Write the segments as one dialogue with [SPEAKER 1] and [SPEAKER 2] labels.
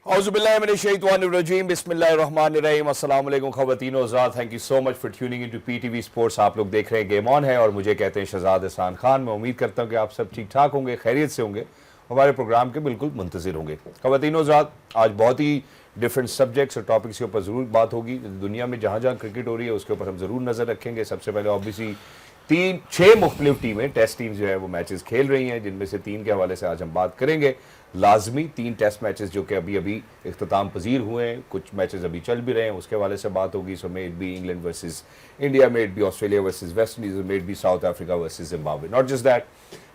[SPEAKER 1] औज़ुबिल्लाहिमिनश्शैतानिर्रजीम बिस्मिल्लाहिर्रहमानिर्रहीम अस्सलाम वालेकुम ख़वातीन व हज़रात, thank you so much for tuning into PTV sports. आप लोग देख रहे हैं गेम ऑन है और मुझे कहते हैं शहजाद एहसान खान। मैं उम्मीद करता हूँ कि आप सब ठीक ठाक होंगे, खैरियत से होंगे, हमारे प्रोग्राम के बिल्कुल मुंतज़िर होंगे। ख़वातीन व हज़रात, आज बहुत ही डिफरेंट सब्जेक्ट्स और टॉपिक्स के ऊपर ज़रूर बात होगी। दुनिया में जहाँ जहाँ क्रिकेट हो रही है उसके ऊपर हम ज़रूर नज़र रखेंगे। सबसे पहले ऑब्वियसली छः मुख्तलिफ टीमें, टेस्ट टीम जो है वो मैचेस खेल रही हैं, जिनमें से 3 के हवाले से आज हम बात करेंगे। लाजमी 3 टेस्ट मैचेस जो कि अभी अभी इख्तिताम पजीर हुए हैं, कुछ मैचेस अभी चल भी रहे हैं, उसके हवाले से बात होगी। So may it be England versus India, may it be Australia versus West Indies, may it be South Africa versus Zimbabwe. Not just that,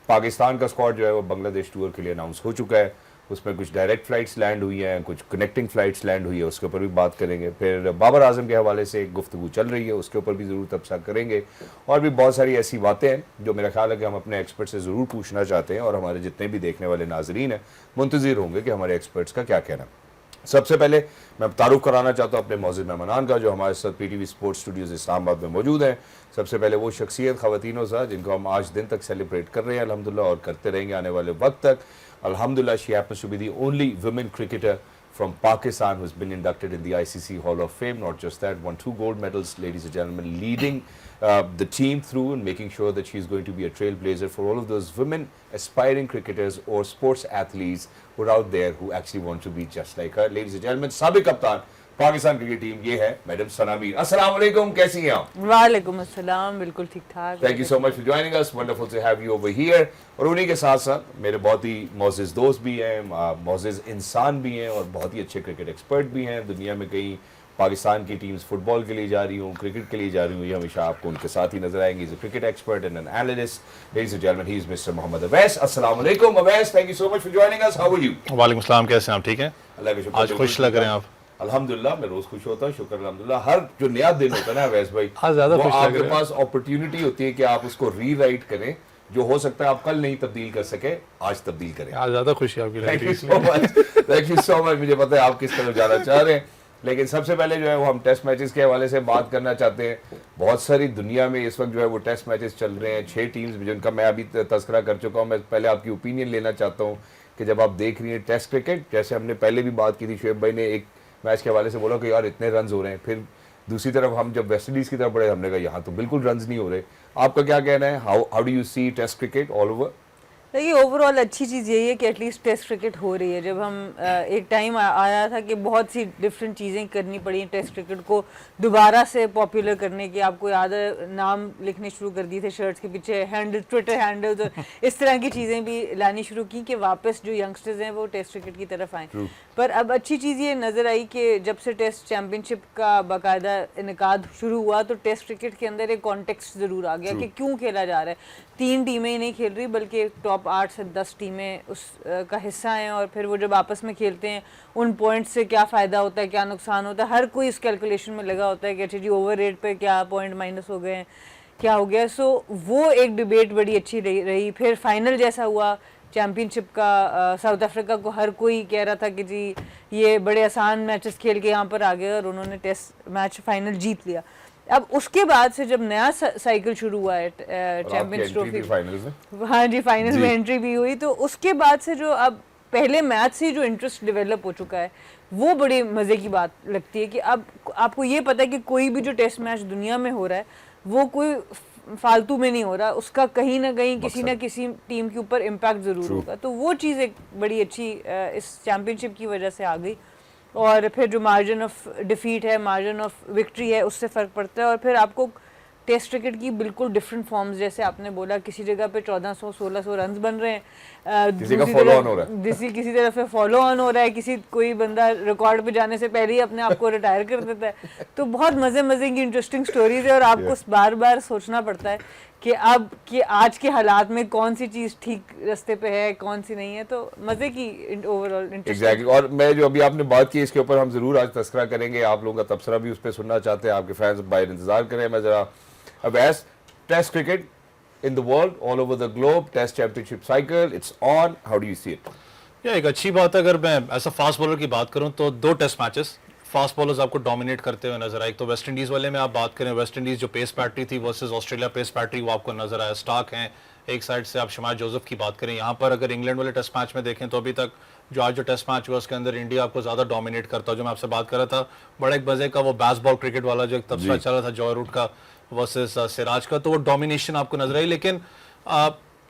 [SPEAKER 1] Pakistan का स्क्वाड जो है वो बांग्लादेश टूर के लिए अनाउंस हो चुका है। उसमें कुछ डायरेक्ट फ्लाइट्स लैंड हुई हैं, कुछ कनेक्टिंग फ्लाइट्स लैंड हुई है, उसके ऊपर भी बात करेंगे। फिर बाबर आजम के हवाले से एक गुफ्तगू चल रही है, उसके ऊपर भी ज़रूर तबसरा करेंगे। और भी बहुत सारी ऐसी बातें हैं जो मेरा ख्याल है कि हम अपने एक्सपर्ट से ज़रूर पूछना चाहते हैं, और हमारे जितने भी देखने वाले नाजरीन हैं मुंतज़िर होंगे कि हमारे एक्सपर्ट्स का क्या कहना। सबसे पहले मैं तारुफ कराना चाहता हूँ अपने मौजूद मेहमान का, जो हमारे साथ पीटीवी स्पोर्ट्स स्टूडियोज इस्लामाबाद में मौजूद हैं। सबसे पहले वो शख्सियत ख़वातीन व जिनको हम आज दिन तक सेलिब्रेट कर रहे हैं अल्हम्दुलिल्लाह, और करते रहेंगे आने वाले वक्त तक। Alhamdulillah, she happens to be the only women cricketer from Pakistan who's been inducted in the ICC Hall of Fame. Not just that, won 2 gold medals, ladies and gentlemen, leading the team through and making sure that she's going to be a trailblazer for all of those women aspiring cricketers or sports athletes who are out there who actually want to be just like her. Ladies and gentlemen, साबिक कप्तान Pakistan cricket team, ये है madam सना मीर। अस्सलाम वालेकुम, कैसी हैं आप?
[SPEAKER 2] वालेकुम अस्सलाम, बिल्कुल ठीक ठाक।
[SPEAKER 1] Thank you so much for joining us, wonderful to have you over here. और उन्हीं के साथ साथ मेरे बहुत ही मोअज़्ज़िज़ दोस्त भी हैं, मोअज़्ज़िज़ इंसान भी हैं, और बहुत ही अच्छे क्रिकेट एक्सपर्ट भी हैं। दुनिया में कहीं पाकिस्तान की टीम्स फुटबॉल के लिए जा रही हूँ, क्रिकेट के लिए जा रही हूँ, ये हमेशा आपको उनके साथ ही नजर आएंगे। Is a cricket expert and an analyst. Ladies and gentleman, he is mister Mohammad Awais. अस्सलाम वालेकुम Awais, thank you so much for joining us. How are you?
[SPEAKER 3] वालेकुम सलाम, कैसे हैं आप? ठीक हैं,
[SPEAKER 1] अल्लाह का शुक्र।
[SPEAKER 3] आज खुश लग रहे हैं आप?
[SPEAKER 1] अल्हम्दुलिल्लाह, मैं रोज खुश होता हूँ, शुक्र अल्हम्दुलिल्लाह। हर जो नया दिन होता है ना अवैस भाई,
[SPEAKER 3] आज ज्यादा खुश लग
[SPEAKER 1] आपके
[SPEAKER 3] रहे हैं।
[SPEAKER 1] पास अपॉर्चुनिटी होती है कि आप उसको रीराइट करें। जो हो सकता है आप कल नहीं तब्दील कर सके, आज तब्दील करें।
[SPEAKER 3] आज ज्यादा खुशी आपकी लग
[SPEAKER 1] थैंक
[SPEAKER 3] रही
[SPEAKER 1] यू
[SPEAKER 3] है।
[SPEAKER 1] So much, thank you so much. मुझे पता है आप किस तरफ जाना चाह रहे हैं, लेकिन सबसे पहले जो है वो हम टेस्ट मैचेस के हवाले से बात करना चाहते हैं। बहुत सारी दुनिया में इस वक्त जो है वो टेस्ट मैचेस चल रहे हैं, 6 टीम्स जिनका मैं अभी तस्करा कर चुका हूँ। मैं पहले आपकी ओपिनियन लेना चाहता हूँ कि जब आप देख रही हैं टेस्ट क्रिकेट, जैसे हमने पहले भी बात की थी, शुएब भाई ने एक मैच के हवाले से बोला कि यार इतने रन हो रहे हैं, फिर दूसरी तरफ हम जब वेस्ट इंडीज़ की तरफ बढ़े, हमने कहा यहाँ तो बिल्कुल रन नहीं हो रहे। आपका क्या कहना है? How do you see test cricket all over?
[SPEAKER 2] देखिए, ओवरऑल अच्छी चीज़ यही है कि एटलीस्ट टेस्ट क्रिकेट हो रही है। जब हम एक टाइम आया था कि बहुत सी डिफरेंट चीज़ें करनी पड़ी टेस्ट क्रिकेट को दोबारा से पॉपुलर करने की। आपको याद है, नाम लिखने शुरू कर दिए थे शर्ट्स के पीछे, हैंडल, ट्विटर हैंडल, तो इस तरह की चीज़ें भी लानी शुरू की कि वापस जो यंगस्टर्स हैं वो टेस्ट क्रिकेट की तरफ आएँ। पर अब अच्छी चीज़ ये नज़र आई कि जब से टेस्ट चैम्पियनशिप का बाकायदा इनकाद शुरू हुआ तो टेस्ट क्रिकेट के अंदर एक कॉन्टेक्स्ट ज़रूर आ गया कि क्यों खेला जा रहा है। 3 टीमें ही नहीं खेल रही, बल्कि टॉप 8 से 10 टीमें उस का हिस्सा हैं, और फिर वो जब आपस में खेलते हैं उन पॉइंट्स से क्या फ़ायदा होता है, क्या नुकसान होता है, हर कोई इस कैलकुलेशन में लगा होता है कि अच्छा जी ओवर रेट पे क्या पॉइंट माइनस हो गए हैं, क्या हो गया। सो वो एक डिबेट बड़ी अच्छी रही। फिर फाइनल जैसा हुआ चैम्पियनशिप का, साउथ अफ्रीका को हर कोई कह रहा था कि जी ये बड़े आसान मैचेस खेल के यहाँ पर आ गए, और उन्होंने टेस्ट मैच फाइनल जीत लिया। अब उसके बाद से जब नया साइकिल शुरू हुआ है चैंपियंस ट्रॉफी, हाँ जी, फाइनल में एंट्री भी हुई, तो उसके बाद से जो अब पहले मैच से जो इंटरेस्ट डेवलप हो चुका है वो बड़ी मज़े की बात लगती है कि अब आपको ये पता है कि कोई भी जो टेस्ट मैच दुनिया में हो रहा है वो कोई फालतू में नहीं हो रहा, उसका कहीं ना कहीं किसी ना किसी टीम के ऊपर इम्पैक्ट ज़रूर होगा। तो वो चीज़ एक बड़ी अच्छी इस चैम्पियनशिप की वजह से आ गई। और फिर जो मार्जिन ऑफ डिफीट है, मार्जिन ऑफ विक्ट्री है, उससे फ़र्क पड़ता है। और फिर आपको टेस्ट क्रिकेट की बिल्कुल डिफरेंट फॉर्म्स, जैसे आपने बोला, किसी जगह पे 1400-1600 रन बन रहे हैं,
[SPEAKER 1] किसी तरफ
[SPEAKER 2] पे फॉलो ऑन हो रहा है, कोई बंदा रिकॉर्ड पे जाने से पहले ही अपने आप को रिटायर कर देता है। तो बहुत मज़े की इंटरेस्टिंग स्टोरीज है, और आपको बार बार सोचना पड़ता है कि अब कि आज के हालात में कौन सी चीज़ ठीक रास्ते पे है, कौन सी नहीं है। तो मज़े की ओवरऑल
[SPEAKER 1] एग्जैक्टली। और मैं जो अभी आपने बात की इसके ऊपर हम ज़रूर आज तस्करा करेंगे, आप लोगों का तबसरा भी उस पर सुनना चाहते हैं, आपके फैंस बाहर इंतजार करें। मैं ज़रा Awais, test cricket in the world, all over the globe, test championship cycle, it's on. How do you see it?
[SPEAKER 3] ये एक अच्छी बात है। अगर मैं ऐसा फास्ट बॉलर की बात करूं तो 2 टेस्ट मैचेस फास्ट बॉलर्स आपको डोमिनेट करते हुए नजर आए। तो वेस्ट इंडीज़ वाले में आप बात करें, वेस्ट इंडीज़ जो पेस बैटरी थी वर्सेस ऑस्ट्रेलिया पेस बैटरी, वो आपको नजर आया। स्टार्क हैं एक साइड से, आप शमार जोसेफ की बात करें। यहाँ पर अगर इंग्लैंड वाले टेस्ट मैच में देखें तो अभी तक जो आज जो टेस्ट मैच हुआ उसके अंदर इंडिया आपको ज्यादा डोमिनेट करता है। जो मैं आपसे बात कर रहा था, बड़ा एक मजे का वो बेसबॉल क्रिकेट वाला जो एक तबसरा चल रहा था जॉय रूट का वर्सेस सिराज का, तो वो डोमिनेशन आपको नजर आई। लेकिन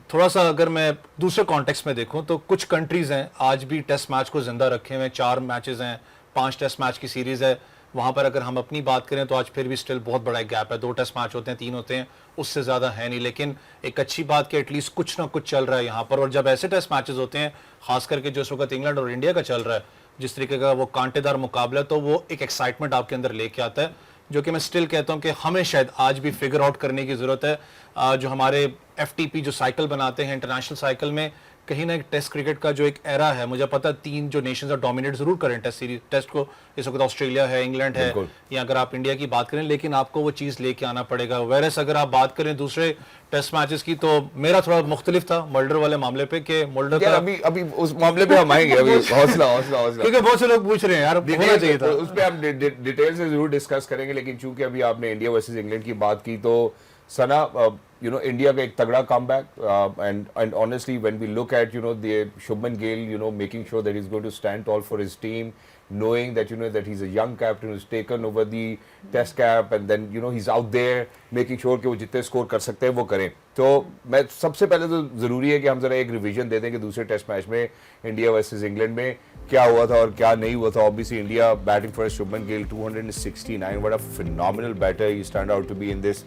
[SPEAKER 3] थोड़ा सा अगर मैं दूसरे कॉन्टेक्स्ट में देखूं तो कुछ कंट्रीज हैं आज भी टेस्ट मैच को जिंदा रखे हुए, 4 मैचेस हैं, 5 टेस्ट मैच की सीरीज है। वहां पर अगर हम अपनी बात करें तो आज फिर भी स्टिल बहुत बड़ा एक गैप है, 2 टेस्ट मैच होते हैं, 3 होते हैं, उससे ज्यादा है नहीं। लेकिन एक अच्छी बात कि एटलीस्ट कुछ ना कुछ चल रहा है यहाँ पर। और जब ऐसे टेस्ट मैचेस होते हैं, खास करके जो इस वक्त इंग्लैंड और इंडिया का चल रहा है, जिस तरीके का वो कांटेदार मुकाबला, तो वो एक एक्साइटमेंट आपके अंदर लेके आता है, जो कि मैं स्टिल कहता हूं कि हमें शायद आज भी फिगर आउट करने की जरूरत है। जो हमारे एफटीपी जो साइकिल बनाते हैं इंटरनेशनल साइकिल में, कहीं ना एक टेस्ट क्रिकेट का जो एक एरा है, मुझे पता है 3 जो नेशंस है डोमिनेट जरूर करें टेस्ट सीरीज, टेस्ट को। इस वक्त ऑस्ट्रेलिया है, इंग्लैंड है, या अगर आप इंडिया की बात करें, लेकिन आपको वो चीज लेके आना पड़ेगा। वेरस अगर आप बात करें दूसरे टेस्ट मैचेस की, तो मेरा थोड़ा मुख्तलिफ था मोल्डर वाले मामले पे, कि मोल्डर का
[SPEAKER 1] अभी उस मामले पे हम आएंगे, अभी हौसला
[SPEAKER 3] क्योंकि बहुत से लोग पूछ रहे हैं यार, होना चाहिए था।
[SPEAKER 1] उस पे हम डिटेल से जरूर डिस्कस करेंगे। लेकिन चूंकि अभी आपने इंडिया वर्सेस इंग्लैंड की बात की, तो सना, इंडिया का एक तगड़ा comeback, and honestly when we look at the Shubman Gill, making sure that he is going to stand tall for his team, knowing that that he's a young captain who's taken over the test cap, and then he's out there making sure कि वो जितने score कर सकते हैं वो करें। तो मैं सबसे पहले तो ज़रूरी है कि हम ज़रा एक रिवीजन दे दें कि दूसरे टेस्ट मैच में इंडिया वर्सेस इंग्लैंड में क्या हुआ था और क्या नहीं हुआ था। Obviously India batting first, Shubman Gill 269, what a phenomenal batter he turned out to be in this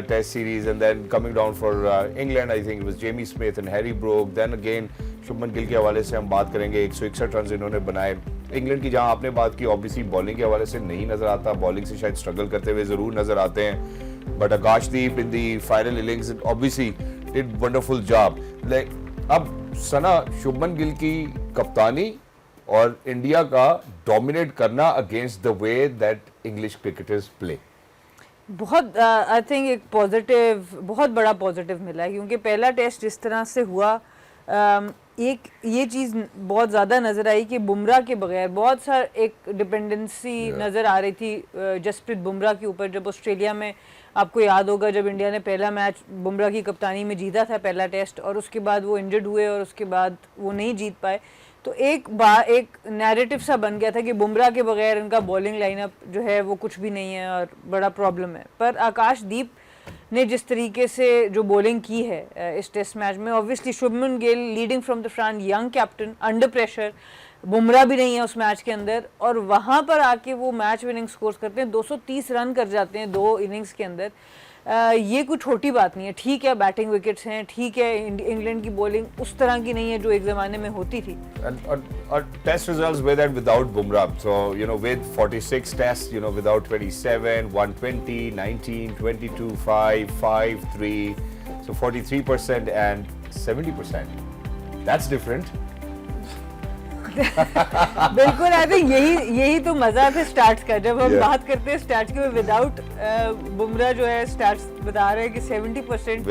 [SPEAKER 1] test series, and then coming down for England, I think it was Jamie Smith and Harry Brook. Then again Shubman Gill के हवाले से हम बात करेंगे, 161 run इन्होंने बनाए। England की जहां आपने बात की, ऑब्वियसली बॉलिंग के हवाले से नहीं नजर आता, बॉलिंग से शायद स्ट्रगल करते हुए जरूर नजर आते हैं, but Akashdeep in the final innings obviously did wonderful job. अब सना, शुभमन गिल की कप्तानी और इंडिया का डोमिनेट करना against the way that English cricketers play,
[SPEAKER 2] बहुत आई थिंक एक पॉजिटिव, बहुत बड़ा पॉजिटिव मिला है, क्योंकि पहला टेस्ट जिस तरह से हुआ, एक ये चीज़ बहुत ज़्यादा नज़र आई कि बुमराह के बगैर बहुत सारा एक डिपेंडेंसी नज़र आ रही थी जसप्रीत बुमराह के ऊपर। जब ऑस्ट्रेलिया में, आपको याद होगा, जब इंडिया ने पहला मैच बुमराह की कप्तानी में जीता था पहला टेस्ट, और उसके बाद वो इंजर्ड हुए और उसके बाद वो नहीं जीत पाए, तो एक नैरेटिव सा बन गया था कि बुमराह के बगैर इनका बॉलिंग लाइनअप जो है वो कुछ भी नहीं है और बड़ा प्रॉब्लम है। पर आकाशदीप ने जिस तरीके से जो बॉलिंग की है इस टेस्ट मैच में, obviously Shubman Gill leading from the front, young captain, under pressure, Bumrah भी नहीं है उस मैच के अंदर, और वहाँ पर आके वो मैच विनिंग स्कोर करते हैं, 230 रन कर जाते हैं 2 इनिंग्स के अंदर। ये कोई छोटी बात नहीं है। ठीक है, बैटिंग विकेट्स हैं, ठीक है, इंग्लैंड की बॉलिंग उस तरह की नहीं है जो एक ज़माने में होती थी।
[SPEAKER 1] Test results with and without Bumrah. So, with 46 tests, without 27, 120, 19, 22, 5, 5, 3, so 43% and 70%. That's different.
[SPEAKER 2] बिल्कुल, आई थिंक यही तो मजा है स्टार्ट्स का। जब हम बात करते हैं स्टार्ट्स के, विदाउट बुमराह जो है स्टार्ट्स बता रहे हैं कि 70%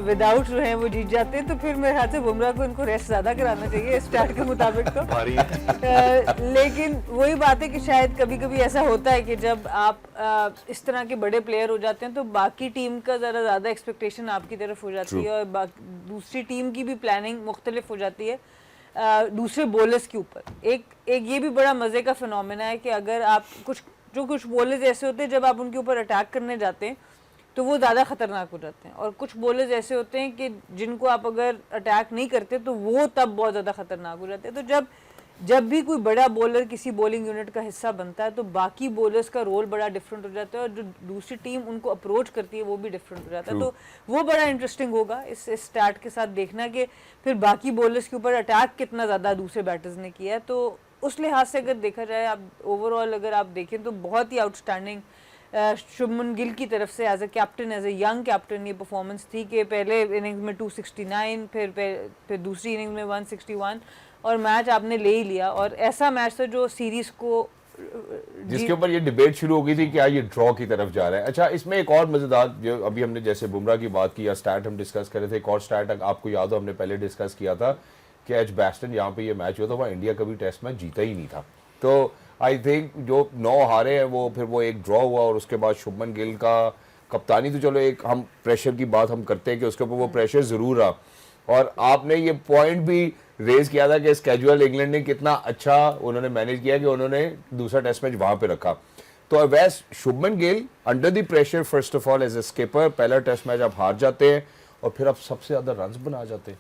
[SPEAKER 2] विदाउट जो है वो जीत जाते हैं, तो फिर मेरे ख्याल से बुमराह को इनको रेस्ट ज्यादा कराना चाहिए स्टार्ट के मुताबिक तो। लेकिन वही बात है कि शायद कभी कभी ऐसा होता है कि जब आप इस तरह के बड़े प्लेयर हो जाते हैं तो बाकी टीम का ज़रा ज़्यादा एक्सपेक्टेशन आपकी तरफ हो जाती है, और दूसरी टीम की भी प्लानिंग मुख्तलिफ हो जाती है दूसरे बॉलर्स के ऊपर। एक ये भी बड़ा मज़े का फिनोमेना है कि अगर आप कुछ बॉलर्स ऐसे होते हैं जब आप उनके ऊपर अटैक करने जाते हैं तो वो ज़्यादा ख़तरनाक हो जाते हैं, और कुछ बॉलर्स ऐसे होते हैं कि जिनको आप अगर अटैक नहीं करते तो वो तब बहुत ज़्यादा ख़तरनाक हो जाते हैं। तो जब भी कोई बड़ा बॉलर किसी बॉलिंग यूनिट का हिस्सा बनता है तो बाकी बॉलर्स का रोल बड़ा डिफरेंट हो जाता है, और जो दूसरी टीम उनको अप्रोच करती है वो भी डिफरेंट हो जाता है। तो वो बड़ा इंटरेस्टिंग होगा इस स्टार्ट के साथ देखना कि फिर बाकी बॉलर्स के ऊपर अटैक कितना ज़्यादा दूसरे बैटर्स ने किया है। तो उस लिहाज से अगर देखा जाए, आप ओवरऑल अगर आप देखें तो बहुत ही आउटस्टैंडिंग शुभमन गिल की तरफ से as a captain, as a young captain ये परफॉर्मेंस थी कि पहले इनिंग्स में 269, फिर दूसरी इनिंग्स में 161, और मैच आपने ले ही लिया। और ऐसा मैच था जो सीरीज को,
[SPEAKER 1] जिसके ऊपर ये डिबेट शुरू हो गई थी कि ये ड्रॉ की तरफ जा रहा है। अच्छा, इसमें एक और मजेदार, जो अभी हमने जैसे बुमराह की बात की या स्टैट हम डिस्कस कर रहे थे, एक और स्टैट आपको याद हो हमने पहले डिस्कस किया था कि एजबैस्टन जहाँ पे ये मैच हुआ था वहाँ इंडिया कभी टेस्ट मैच जीता ही नहीं था। तो आई थिंक जो 9 हारे हैं वो फिर वो एक ड्रॉ हुआ, और उसके बाद शुभमन गिल का कप्तानी, तो चलो एक हम प्रेशर की बात हम करते हैं कि उसके ऊपर वो प्रेशर ज़रूर रहा, और आपने ये पॉइंट भी रेज किया था कि स्केड्यूल इंग्लैंड ने कितना अच्छा उन्होंने मैनेज किया कि उन्होंने दूसरा टेस्ट मैच वहां पे रखा। तो Awais Shubman Gill under the pressure first of all as a skipper, पहला टेस्ट मैच आप हार जाते हैं और फिर आप सबसे ज्यादा रन बना जाते हैं।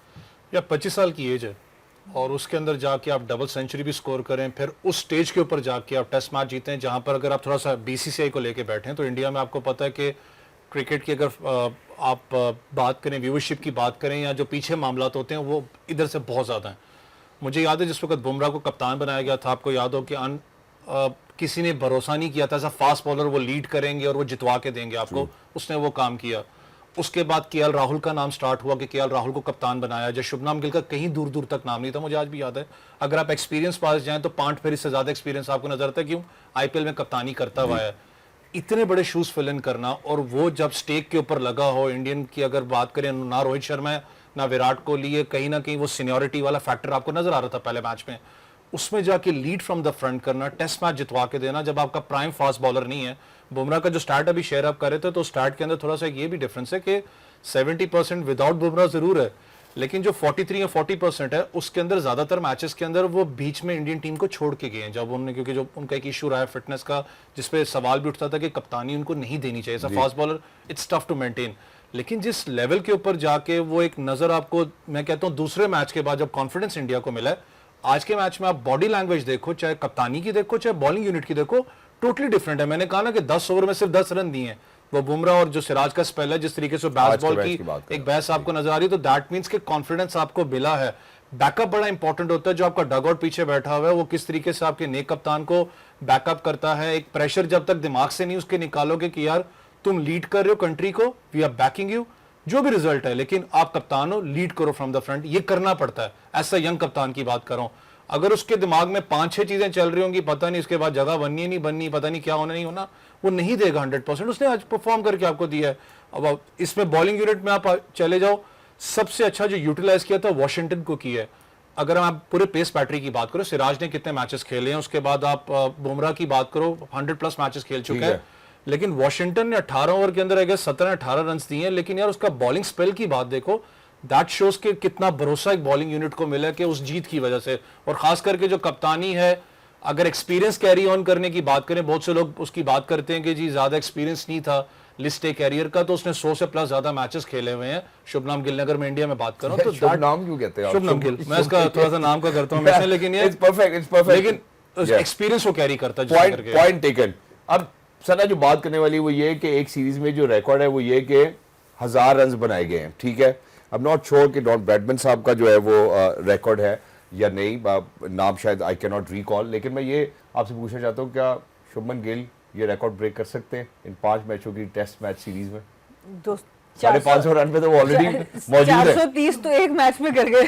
[SPEAKER 3] या 25 साल की एज है और उसके अंदर जाके आप डबल सेंचुरी भी स्कोर करें, फिर उस स्टेज के ऊपर जाके आप टेस्ट मैच जीते हैं जहां पर अगर आप थोड़ा सा बीसीसीआई को लेके बैठे हैं तो इंडिया में आपको पता है कि क्रिकेट की अगर आप बात करें, व्यूअरशिप की बात करें या जो पीछे मामला होते हैं वो इधर से बहुत ज़्यादा हैं। मुझे याद है जिस वक्त बुमराह को कप्तान बनाया गया था, आपको याद हो कि किसी ने भरोसा नहीं किया था ऐसा फास्ट बॉलर वो लीड करेंगे और वो जितवा के देंगे आपको, उसने वो काम किया। उसके बाद केएल राहुल का नाम स्टार्ट हुआ कि केएल राहुल को कप्तान बनाया, जब शुभमन गिल का कहीं दूर दूर तक नाम नहीं था। मुझे आज भी याद है, अगर आप एक्सपीरियंस पास जाएं तो 5 फेरी से ज्यादा एक्सपीरियंस आपको नजर आता है, क्यों आईपीएल में कप्तानी करता हुआ है। इतने बड़े शूज फिल इन करना और वो जब स्टेक के ऊपर लगा हो, इंडियन की अगर बात करें ना रोहित शर्मा है ना विराट कोहली है, कहीं ना कहीं वो सीनियोरिटी वाला फैक्टर आपको नजर आ रहा था पहले मैच में, उसमें जाके लीड फ्रॉम द फ्रंट करना, टेस्ट मैच जितवा के देना जब आपका प्राइम फास्ट बॉलर नहीं है। बुमराह का जो स्टार्ट अभी शेयर अप कर रहे थे तो स्टार्ट के अंदर थोड़ा सा ये भी डिफरेंस है कि 70% विदाउट बुमराह जरूर है, लेकिन जो 43 या 40% है उसके अंदर ज्यादातर मैचेस के अंदर वो बीच में इंडियन टीम को छोड़ के गए हैं जब उन्होंने, क्योंकि जो उनका एक इशू रहा है फिटनेस का जिसपे सवाल भी उठता था कि कप्तानी उनको नहीं देनी चाहिए, ऐसा fast bowler it's tough to maintain. लेकिन जिस लेवल के ऊपर जाके वो एक नजर आपको, मैं कहता हूं दूसरे मैच के बाद जब कॉन्फिडेंस इंडिया को मिला है, आज के मैच में आप बॉडी लैंग्वेज देखो, चाहे कप्तानी की देखो चाहे बॉलिंग यूनिट की देखो, टोटली डिफरेंट है। मैंने कहा ना कि 10 ओवर में सिर्फ 10 रन दिए हैं वो बुमराह और जो सिराज का स्पेल है, जिस तरीके से बैट बॉल की एक बहस आपको नजर आ रही है, तो दैट मींस कि कॉन्फिडेंस आपको मिला है। बैकअप बड़ा इंपॉर्टेंट होता है, जो आपका डग आउट पीछे बैठा हुआ है वो किस तरीके से आपके नेक कप्तान को बैकअप करता है। एक प्रेशर जब तक दिमाग से नहीं उसके निकालोगे कि यार तुम लीड कर रहे हो कंट्री को, वी आर बैकिंग यू, जो भी रिजल्ट है, लेकिन आप कप्तान हो, लीड करो फ्रॉम द फ्रंट, ये करना पड़ता है। ऐसा यंग कप्तान की बात कर रहा हूं, अगर उसके दिमाग में 5-6 चीजें चल रही होंगी, पता नहीं इसके बाद जगह बननी है नहीं बननी, पता नहीं क्या होना नहीं होना, वो नहीं देगा 100%। उसने आज परफॉर्म करके आपको दिया है। अब इसमें बॉलिंग यूनिट में आप चले जाओ, सबसे अच्छा जो यूटिलाइज किया था वॉशिंगटन को किया है। अगर आप पूरे पेस बैटरी की बात करो, सिराज ने कितने मैचेस खेले हैं, उसके बाद आप बुमराह की बात करो 100+ मैचेस खेल चुके हैं, लेकिन वॉशिंगटन ने 18 ओवर के अंदर 17-18 रन दिए हैं। लेकिन यार उसका बॉलिंग स्पेल की बात देखो, दैट शोज के कितना भरोसा एक बॉलिंग यूनिट को मिला कि उस जीत की वजह से। और खास करके जो कप्तानी है, अगर एक्सपीरियंस कैरी ऑन करने की बात करें, बहुत से लोग उसकी बात करते हैं कि जी ज्यादा एक्सपीरियंस नहीं था लिस्ट ए कैरियर का, तो उसने 100 से प्लस ज्यादा मैचेस खेले हुए हैं शुभनाम गिल ने। अगर मैं इंडिया में बात करूं तो
[SPEAKER 1] शुभनाम क्यों कहते हैं आप?
[SPEAKER 3] शुभनाम गिल, मैं इसका थोड़ा सा नाम का करता हूं वैसे, लेकिन ये
[SPEAKER 1] इट्स परफेक्ट
[SPEAKER 3] लेकिन एक्सपीरियंस वो कैरी करता है।
[SPEAKER 1] Point taken. अब सना जो बात करने वाली वो ये कि एक सीरीज में जो रिकॉर्ड है वो ये कि 1000 रन बनाए गए हैं, ठीक है। अब नॉट श्योर कि डॉन ब्रैडमैन साहब का जो है वो रिकॉर्ड है या नहीं, नाम शायद आई कैन नॉट रिकॉल, लेकिन मैं ये आपसे पूछना चाहता हूँ क्या शुभमन गिल ये रिकॉर्ड ब्रेक कर सकते हैं इन 5 मैचों की टेस्ट मैच सीरीज में? 550 रन पे तो वो ऑलरेडी मौजूद है।
[SPEAKER 2] 430 तो एक मैच में कर गए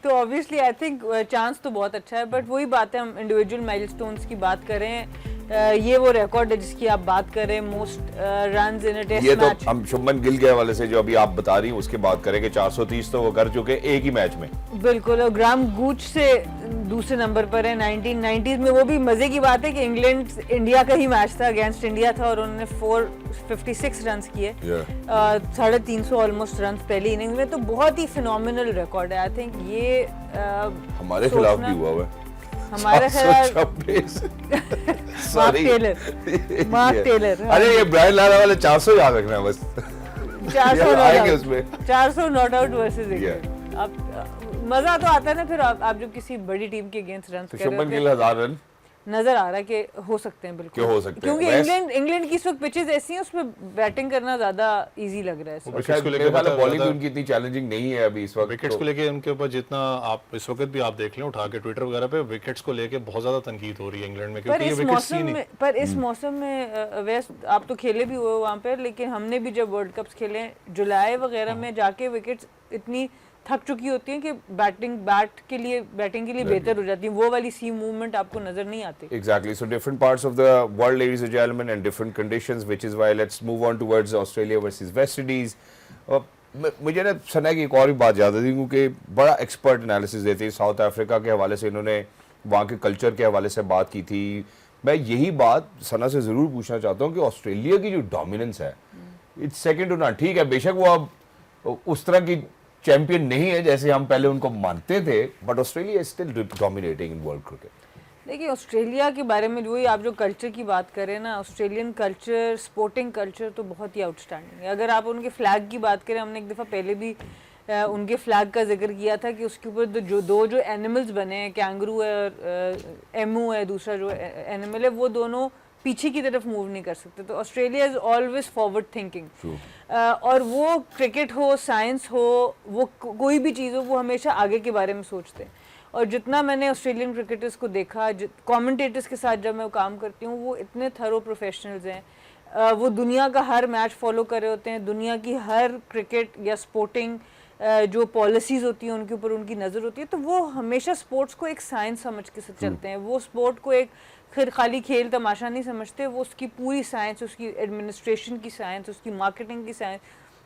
[SPEAKER 2] तो ऑब्वियसली आई थिंक चांस तो बहुत अच्छा है, बट वही बात है, हम इंडिविजुअल माइलस्टोन्स की बात करें, ये वो रिकॉर्ड है जिसकी आप बात करें, most runs in a test match.
[SPEAKER 1] ये तो हम शुभमन गिल के हवाले से जो अभी आप बता रही हैं उसके बात करेंगे, 430 तो वो कर चुके एक ही मैच में।
[SPEAKER 2] बिल्कुल, और ग्राम गूच से दूसरे नंबर पर है 1990s में। वो भी मजे की बात है कि इंग्लैंड इंडिया का ही मैच था, अगेंस्ट इंडिया था, और उन्होंने 456 रन किए, 350 ऑलमोस्ट रन पहली इनिंग में। तो बहुत ही फिनोमिनल रिकॉर्ड है। आई थिंक ये
[SPEAKER 1] हमारे खिलाफ भी हुआ है,
[SPEAKER 2] हमारे खिलाफ मार्क टेलर।
[SPEAKER 1] अरे ये ब्रायन लारा वाले 400 याद रखना है बस।
[SPEAKER 2] 400 नॉट आउट वर्सेस इंग्लैंड। अब मजा तो आता है ना फिर आप जब किसी बड़ी टीम के अगेंस्ट रन कर रहे
[SPEAKER 1] शुभमन गिल 1000 रन
[SPEAKER 2] नजर आ रहा है कि हो सकते हैं, बिल्कुल
[SPEAKER 1] हो सकते हैं,
[SPEAKER 2] क्योंकि इंग्लैंड की इस वक्त पिचेस ऐसी हैं, उसमें बैटिंग करना ज्यादा इजी लग रहा है।
[SPEAKER 3] विकेट्स को लेकर
[SPEAKER 1] बॉलिंग उनकी इतनी चैलेंजिंग नहीं है अभी इस वक्त।
[SPEAKER 3] विकेट्स को लेके उनके ऊपर जितना आप इस वक्त भी आप देख लें उठा के ट्विटर वगैरह पे, विकेट्स को लेके बहुत ज्यादा तनकीद हो रही है इंग्लैंड में, क्योंकि ये विकेट्स ही नहीं।
[SPEAKER 2] पर इस मौसम में वैसे आप तो खेले भी हुए वहाँ पे, लेकिन हमने भी जब वर्ल्ड कप्स खेले जुलाई वगैरह में जाके विकेट्स इतनी थक चुकी होती हैं कि बैटिंग के लिए बेहतर हो जाती है, वो वाली सी मूवमेंट आपको नजर नहीं आती।
[SPEAKER 1] Exactly. So different parts of the world, ladies and gentlemen, and different conditions, which is why let's move on towards Australia versus West Indies. मुझे ना सना की एक और भी बात याद आती है, क्योंकि बड़ा एक्सपर्ट एनालिसिस देती है। साउथ अफ्रीका के हवाले से इन्होंने वहाँ के कल्चर के हवाले से बात की थी। मैं यही बात सना से ज़रूर पूछना चाहता हूँ कि ऑस्ट्रेलिया की जो डोमिनेंस है, इट्स सेकेंड टू नॉन। ठीक है, बेशक वो अब उस तरह की चैंपियन नहीं है जैसे हम पहले उनको मानते थे, but Australia is still dominating in world cricket.
[SPEAKER 2] देखिए ऑस्ट्रेलिया के बारे में वही आप जो कल्चर की बात करें ना, ऑस्ट्रेलियन कल्चर, स्पोर्टिंग कल्चर तो बहुत ही आउटस्टैंडिंग है। अगर आप उनके फ्लैग की बात करें, हमने एक दफ़ा पहले भी उनके फ्लैग का जिक्र किया था कि उसके ऊपर दो एनिमल्स बने हैं, कैंगरू है और एमू है, दूसरा जो एनिमल है, वो दोनों पीछे की तरफ मूव नहीं कर सकते। तो Australia is always forward thinking, और वो क्रिकेट हो, साइंस हो, वो कोई भी चीज़ हो, वो हमेशा आगे के बारे में सोचते हैं। और जितना मैंने ऑस्ट्रेलियन क्रिकेटर्स को देखा, कमेंटेटर्स के साथ जब मैं काम करती हूँ, वो इतने थरो प्रोफेशनल्स हैं, वो दुनिया का हर मैच फॉलो कर रहे होते हैं, दुनिया की हर क्रिकेट या स्पोर्टिंग जो पॉलिसीज़ होती हैं उनके ऊपर उनकी नज़र होती है। तो वो हमेशा स्पोर्ट्स को एक साइंस समझ के चलते हैं। वो स्पोर्ट को एक फिर खाली खेल तमाशा नहीं समझते, वो उसकी पूरी साइंस, उसकी एडमिनिस्ट्रेशन की साइंस, उसकी मार्केटिंग की साइंस।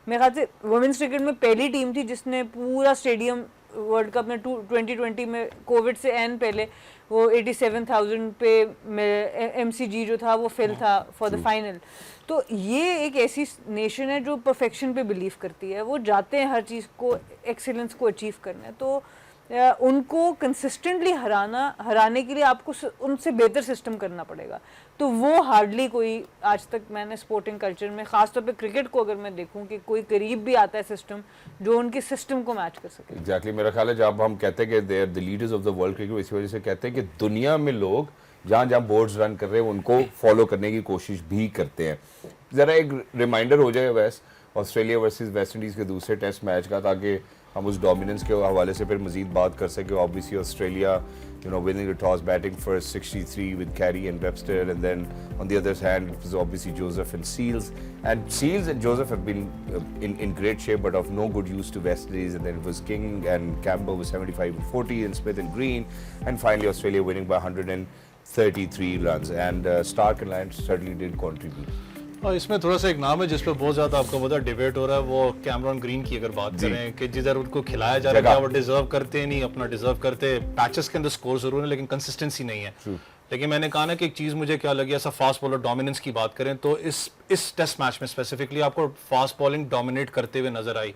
[SPEAKER 2] मेरे ख्याल से वुमेंस क्रिकेट में पहली टीम थी जिसने पूरा स्टेडियम वर्ल्ड कप में 2020 में कोविड से एन पहले वो 87,000 पे MCG जो था वो फिल था फॉर द फाइनल। तो ये एक ऐसी नेशन है जो परफेक्शन पे बिलीव करती है, वो जाते हैं हर चीज़ को, एक्सीलेंस को अचीव करना। तो उनको कंसिस्टेंटली हराने के लिए आपको उनसे बेहतर सिस्टम करना पड़ेगा। तो वो हार्डली कोई आज तक मैंने स्पोर्टिंग कल्चर में, ख़ासतौर पे क्रिकेट को अगर मैं देखूं, कि कोई करीब भी आता है सिस्टम जो उनके सिस्टम को मैच कर सके।
[SPEAKER 1] एग्जैक्टली मेरा ख्याल है जब हम कहते हैं कि they are the leaders of the world cricket, इसी वजह से कहते हैं कि दुनिया में लोग जहाँ जहाँ बोर्ड्स रन कर रहे हैं उनको फॉलो करने की कोशिश भी करते हैं। ज़रा एक रिमाइंडर हो जाए वैस ऑस्ट्रेलिया वर्सेस वेस्ट इंडीज़ के दूसरे टेस्ट मैच का, ताकि हम उस डोमिनेंस के हवाले से फिर मजीद बात कर सकें। Obviously Australia winning the toss, batting first 63 with Carey and Webster, and then on the other hand it was obviously Joseph and Seals, and Joseph have been in great shape but of no good use to West Indies, and then it was King and Campbell with 75 and 40 and Smith and Green, and finally Australia winning by 133 runs, and Stark and Lyons certainly did contribute.
[SPEAKER 3] और इसमें थोड़ा सा एक नाम है जिस पर बहुत ज्यादा आपको पता डिबेट हो रहा है, वो कैमरॉन ग्रीन की अगर बात करें कि जिधर उनको खिलाया जा रहा है क्या वो डिजर्व करते हैं, नहीं अपना डिजर्व करते। पैचेस के अंदर स्कोर जरूर है लेकिन कंसिस्टेंसी नहीं है। लेकिन मैंने कहा ना कि एक चीज मुझे क्या लगी, ऐसा फास्ट बॉलर डोमिनेंस की बात करें तो इस टेस्ट मैच में स्पेसिफिकली आपको फास्ट बॉलिंग डोमिनेट करते हुए नजर आई।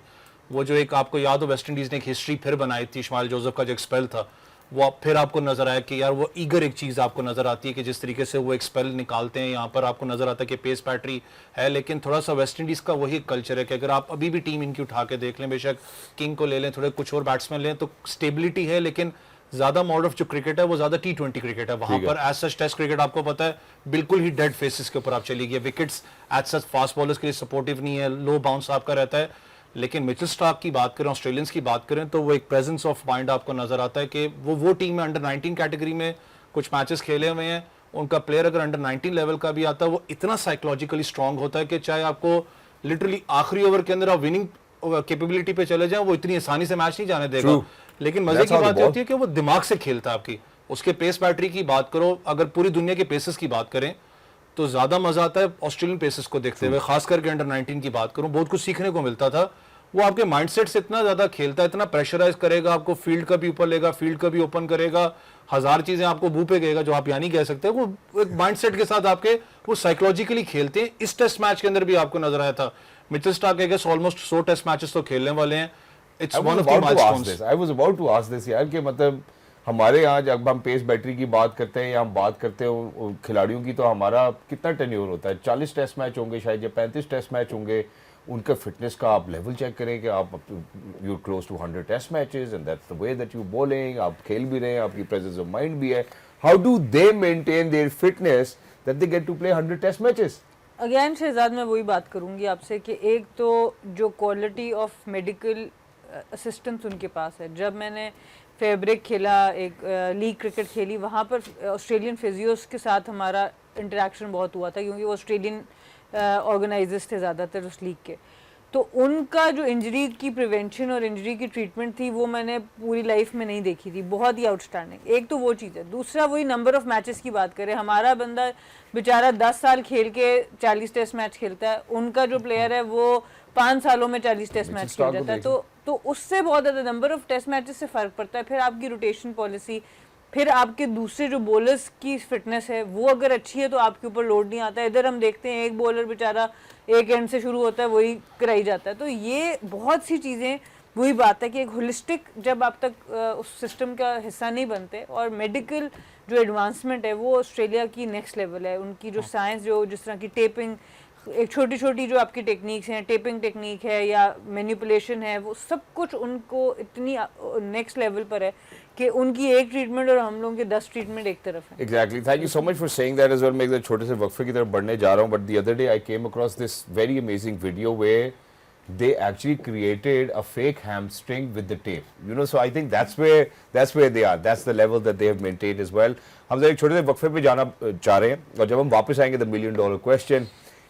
[SPEAKER 3] वो जो एक आपको याद हो वेस्ट इंडीज ने एक हिस्ट्री फिर बनाई थी, इस्माइल जोसेफ का जो एक्सपेल था, वो फिर आपको नजर आया कि यार वो ईगर एक चीज आपको नजर आती है कि जिस तरीके से वो एक्सपेल निकालते हैं। यहाँ पर आपको नजर आता है कि पेस बैटरी है, लेकिन थोड़ा सा वेस्ट इंडीज का वही कल्चर है कि अगर आप अभी भी टीम इनकी उठा के देख लें, बेशक किंग को ले लें, थोड़े कुछ और बैट्समैन लें, तो स्टेबिलिटी है, लेकिन ज्यादा मोड ऑफ जो क्रिकेट है वो ज्यादा T20 क्रिकेट है। वहां पर एज सच टेस्ट क्रिकेट आपको पता है बिल्कुल ही डेड फेसेस के ऊपर आप चली गई। Wickets as such fast bowlers के लिए सपोर्टिव नहीं है, लो बाउंस आपका रहता है। लेकिन मिचेल स्टार्क की बात करें, ऑस्ट्रेलियंस की बात करें, तो वो एक प्रेजेंस ऑफ माइंड आपको नजर आता है कि वो टीम में अंडर 19 कैटेगरी में कुछ मैचेस खेले हुए हैं। उनका प्लेयर अगर अंडर 19 लेवल का भी आता है, वो इतना साइकोलॉजिकली स्ट्रांग होता है कि चाहे आपको लिटरली आखिरी ओवर के अंदर आप विनिंग कैपेबिलिटी पे चले जाएं, वो इतनी आसानी से मैच नहीं जाने देगा। लेकिन मजे की बात होती है कि वो दिमाग से खेलता है आपकी। उसके पेस बैटरी की बात करो, अगर पूरी दुनिया के पेसेस की बात करें तो ज्यादा मजा आता है ऑस्ट्रेलियन पेसेस को देखते हुए, खास करके अंडर 19 की बात करूं, बहुत कुछ सीखने को मिलता था। वो आपके माइंडसेट से इतना ज्यादा खेलता है, इतना प्रेशराइज करेगा आपको, फील्ड का भी ऊपर लेगा, फील्ड का भी ओपन करेगा, हजार चीजें आपको मुंह पे कहेगा जो आप यहाँ नहीं कह सकते। वो एक माइंडसेट के साथ आपके वो साइकोलॉजिकली खेलते हैं। इस टेस्ट मैच के अंदर भी आपको नजर आया था। मिचेल स्टार्क के गेस ऑलमोस्ट 100 टेस्ट मैचेस तो खेलने वाले हैं। It's one of the milestones.
[SPEAKER 1] I was about to ask this यार, कि मतलब हमारे यहाँ जब हम पेस बैटरी की बात करते हैं या हम बात करते हैं खिलाड़ियों की, तो हमारा कितना टेन्योर होता है? 40 टेस्ट मैच होंगे शायद, या 35 टेस्ट मैच होंगे। उनका फिटनेस का आप लेवल चेक करें कि आप you close to 100 test matches, and that's the way that you bowling, आप खेल भी रहे हैं, आपकी प्रेजेंस ऑफ माइंड भी है। How do they maintain their fitness that they get to play 100 test matches?
[SPEAKER 2] Again Shahzad, मैं वही बात करूंगी आपसे कि एक तो जो क्वालिटी ऑफ मेडिकल असिस्टेंस उनके पास है। जब मैंने फेब्रिक खेला, एक लीग क्रिकेट खेली, वहाँ पर ऑस्ट्रेलियन फिजियोस के साथ हमारा इंटरेक्शन बहुत हुआ था, क्योंकि वो ऑस्ट्रेलियन ऑर्गेनाइजर्स थे ज़्यादातर उस लीग के। तो उनका जो इंजरी की प्रिवेंशन और इंजरी की ट्रीटमेंट थी, वो मैंने पूरी लाइफ में नहीं देखी थी, बहुत ही आउटस्टैंडिंग। एक तो वो चीज़ है। दूसरा वही नंबर ऑफ मैचेस की बात करें, हमारा बंदा बेचारा 10 साल खेल के 40 टेस्ट मैच खेलता है, उनका जो प्लेयर है वो 5 सालों में 40 टेस्ट मैच खेल जाता है। तो उससे बहुत ज़्यादा नंबर ऑफ टेस्ट मैचेस से फ़र्क पड़ता है। फिर आपकी रोटेशन पॉलिसी, फिर आपके दूसरे जो बॉलर्स की फिटनेस है वो अगर अच्छी है तो आपके ऊपर लोड नहीं आता है। इधर हम देखते हैं एक बॉलर बेचारा एक एंड से शुरू होता है, वही कराई जाता है। तो ये बहुत सी चीज़ें वही बात है कि एक होलिस्टिक जब आप तक उस सिस्टम का हिस्सा नहीं बनते, और मेडिकल जो एडवांसमेंट है वो ऑस्ट्रेलिया की नेक्स्ट लेवल है। उनकी जो साइंस, जो जिस तरह की टेपिंग, एक छोटी छोटी जो आपकी टेक्निक्स हैं, टेपिंग टेक्निक है या मैनिपुलेशन है, वो सब कुछ उनको इतनी नेक्स्ट लेवल पर है कि उनकी एक ट्रीटमेंट और हम लोगों के 10 ट्रीटमेंट एक तरफ है।
[SPEAKER 1] Exactly, thank you so much for saying that as well. मैं एक छोटे से वक्फे की तरफ बढ़ने जा रहा हूँ, but the other day I came across this very amazing video where they actually created a fake hamstring with the tape, you know, so I think that's where they are, that's the level that they have maintained as well. हम जरा एक छोटे से वक्फे पे जाना चाह रहे हैं, और जब हम वापस आएंगे द $1 million क्वेश्चन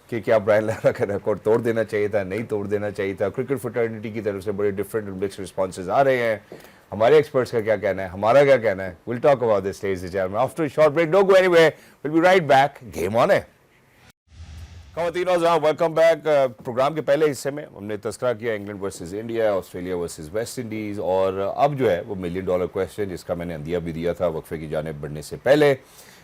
[SPEAKER 1] कि क्या ब्रायन लारा का रिकॉर्ड तोड़ देना चाहिए था, नहीं तोड़ देना चाहिए था। क्रिकेट फ्रेटर्निटी की तरफ से बड़े डिफरेंट मिक्स्ड रिस्पॉन्सेज आ रहे हैं। हमारे एक्सपर्ट्स का क्या कहना है, हमारा क्या कहना है, will talk about this ladies and gentleman after a short break. Don't go anywhere, will be right back. Game on है। ख़वातीन और हज़रात, वेलकम बैक। प्रोग्राम के पहले हिस्से में हमने तस्करा किया England versus India, Australia versus West Indies, और अब जो है वो $1 million क्वेश्चन जिसका मैंने अंदिया भी दिया था वक्फे की जानिब बढ़ने से पहले।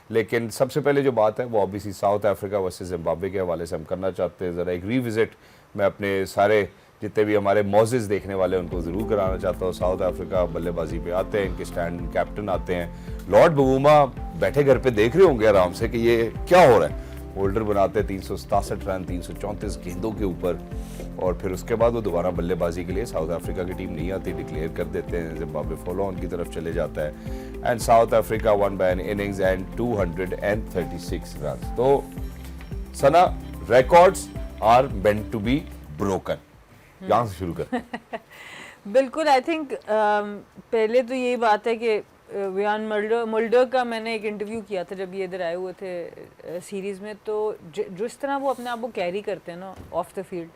[SPEAKER 1] लेकिन सबसे पहले जो बात है वो obviously south Africa versus Zimbabwe के हवाले से हम करना चाहते हैं। ज़रा एक रीविज़िट मैं अपने सारे जितने भी हमारे मौजिज़ देखने वाले हैं उनको ज़रूर कराना चाहता हूँ। साउथ अफ्रीका बल्लेबाजी पे आते हैं, इनके स्टैंड कैप्टन आते हैं लॉर्ड बवूमा, बैठे घर पे देख रहे होंगे आराम से कि ये क्या हो रहा है। होल्डर बनाते हैं 367 रन 334 गेंदों के ऊपर, और फिर उसके बाद वो दोबारा बल्लेबाजी के लिए साउथ अफ्रीका की टीम नहीं आती, डिक्लेयर कर देते हैं। जिम्बाब्वे फॉलो ऑन की तरफ चले जाता है and South Africa won by an innings and 236 run. तो Sana, records are meant to be broken, यहाँ से शुरू कर।
[SPEAKER 2] बिल्कुल, आई थिंक पहले तो यही बात है कि वियान मुल्डर का मैंने एक इंटरव्यू किया था जब ये इधर आए हुए थे सीरीज़ में, तो जिस तरह वो अपने आप को कैरी करते हैं ना ऑफ द फील्ड,